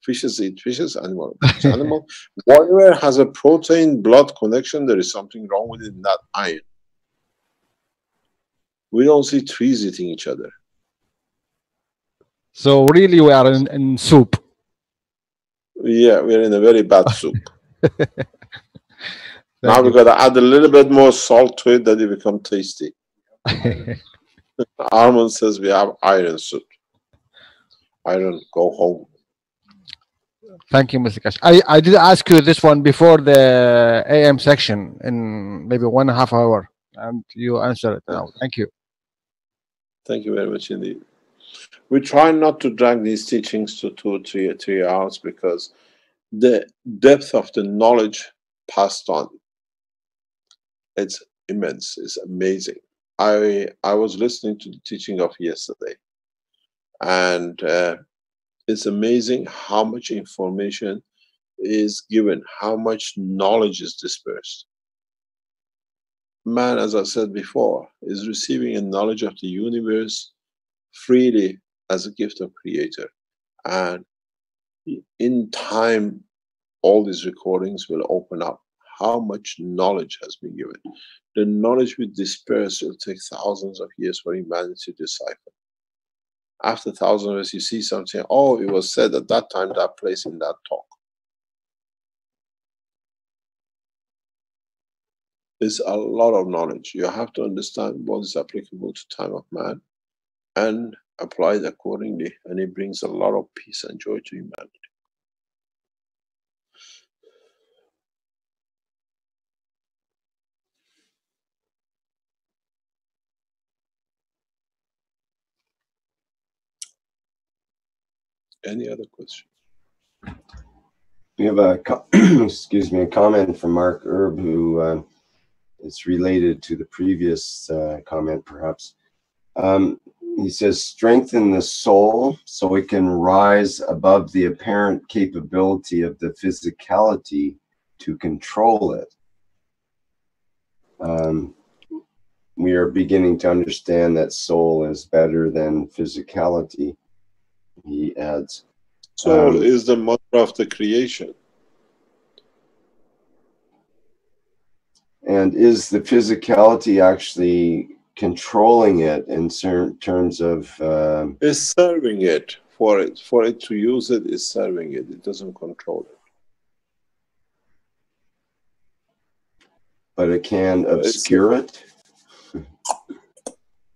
Fishes eat fishes, animal eats animal. Whatever has a protein-blood connection, there is something wrong with it in that iron. We don't see trees eating each other. So really we are in soup. Yeah, we're in a very bad soup. Now we've got to add a little bit more salt to it that it become tasty. Armand says we have iron soup. Iron, go home. Thank you, Mr. Keshe. I did ask you this one before the AM section in maybe 1.5 hours, and you answered it now. Thank you. Thank you very much indeed. We try not to drag these teachings to 2 or 3 hours because the depth of the knowledge passed on, it's immense, it's amazing. I was listening to the teaching of yesterday, and it's amazing how much information is given, how much knowledge is dispersed. Man, as I said before, is receiving a knowledge of the universe freely as a gift of Creator. And in time, all these recordings will open up how much knowledge has been given. The knowledge we disperse will take thousands of years for humanity to decipher. After thousands of years, you see something, oh, it was said at that time, that place, in that talk. It's a lot of knowledge. You have to understand what is applicable to time of man and apply it accordingly, and it brings a lot of peace and joy to humanity. Any other question? We have a excuse me, a comment from Mark Erb, who is related to the previous comment, perhaps. He says, strengthen the soul so it can rise above the apparent capability of the physicality to control it. We are beginning to understand that soul is better than physicality, he adds. Soul is the mother of the creation. And is the physicality actually controlling it in certain terms of... It's serving it. For it to use it, is serving it. It doesn't control it. But it can obscure it?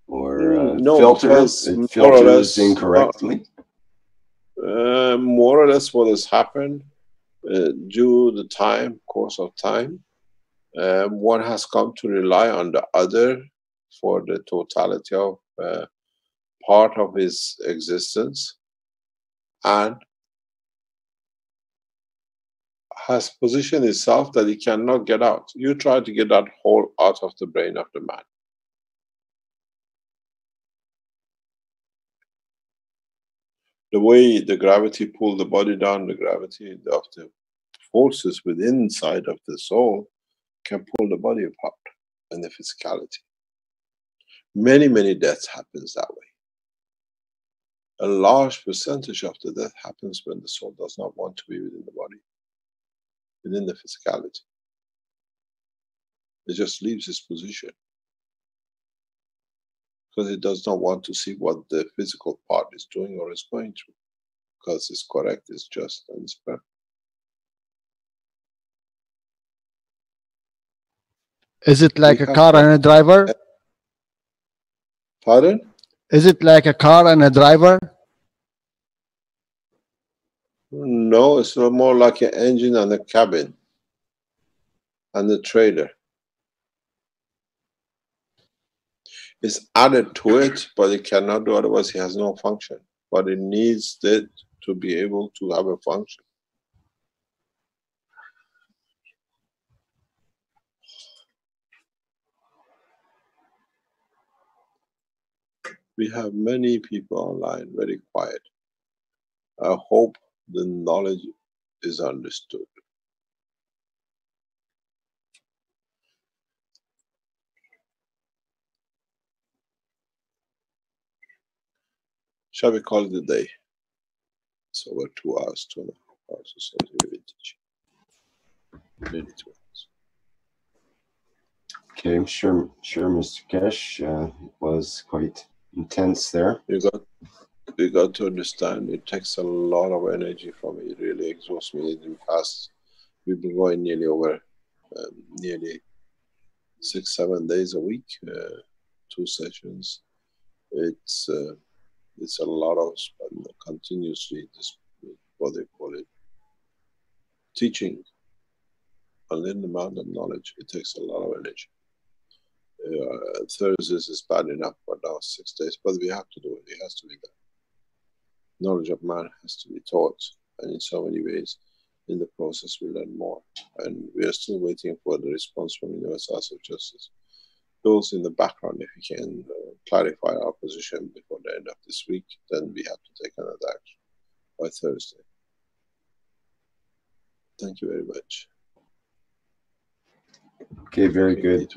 Or no, filter it? It filters incorrectly? More or less what has happened due to the course of time, one has come to rely on the other for the totality of part of his existence, and has positioned itself that he cannot get out. You try to get that hole out of the brain of the man. The way the gravity pulled the body down, the gravity of the forces within inside of the soul can pull the body apart in the physicality. Many, many deaths happens that way. A large percentage of the death happens when the soul does not want to be within the body, within the physicality. It just leaves its position because it does not want to see what the physical part is doing or is going through, because it's correct, it's just, and it's perfect. Is it like a car and a driver? Pardon? Is it like a car and a driver? No, it's more like an engine and a cabin and a trailer. It's added to it, but it cannot do, otherwise it has no function. But it needs it to be able to have a function. We have many people online, very quiet. I hope the knowledge is understood. Shall we call it a day? It's over 2 hours, 2.5 hours or something we've been teaching. Nearly 2 hours. Okay, I'm sure Mr. Keshe was quite intense there. You got to understand, it takes a lot of energy from me. It really exhausts me. In the past, we've been going nearly over nearly 6-7 days a week, 2 sessions. It's a lot of continuously, this, what they call it, teaching a little amount of knowledge. It takes a lot of energy. Thursdays is bad enough, but now 6 days, but we have to do it. It has to be done. Knowledge of man has to be taught, and in so many ways, in the process we learn more. And we are still waiting for the response from the Universal House of Justice. Those in the background, if we can clarify our position before the end of this week, then we have to take another action by Thursday. Thank you very much. Okay, very good.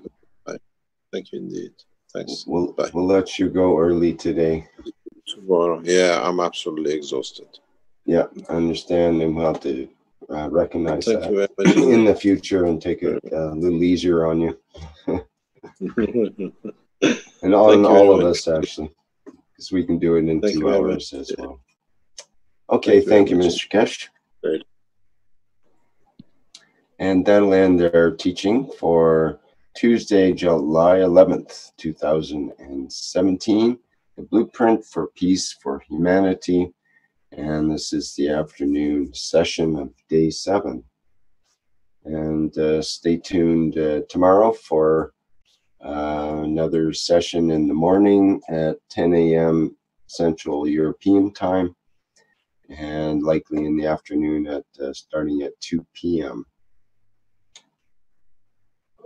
Thank you indeed. Thanks. We'll let you go early today. Tomorrow, yeah, I'm absolutely exhausted. Yeah, I understand, and we'll have to recognize Thank that you very much. in the future and take it a little easier on you. And on all of us, actually, because we can do it in 2 hours as well. Okay, thank you, Mr. Keshe. Great. And that'll end our teaching for Tuesday, July 11th, 2017, the Blueprint for Peace for Humanity. And this is the afternoon session of day 7. And stay tuned tomorrow for another session in the morning at 10 a.m. Central European Time, and likely in the afternoon at starting at 2 p.m.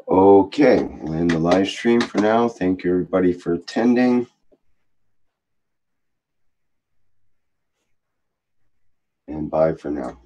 Okay, we'll end the live stream for now. Thank you everybody for attending. and bye for now.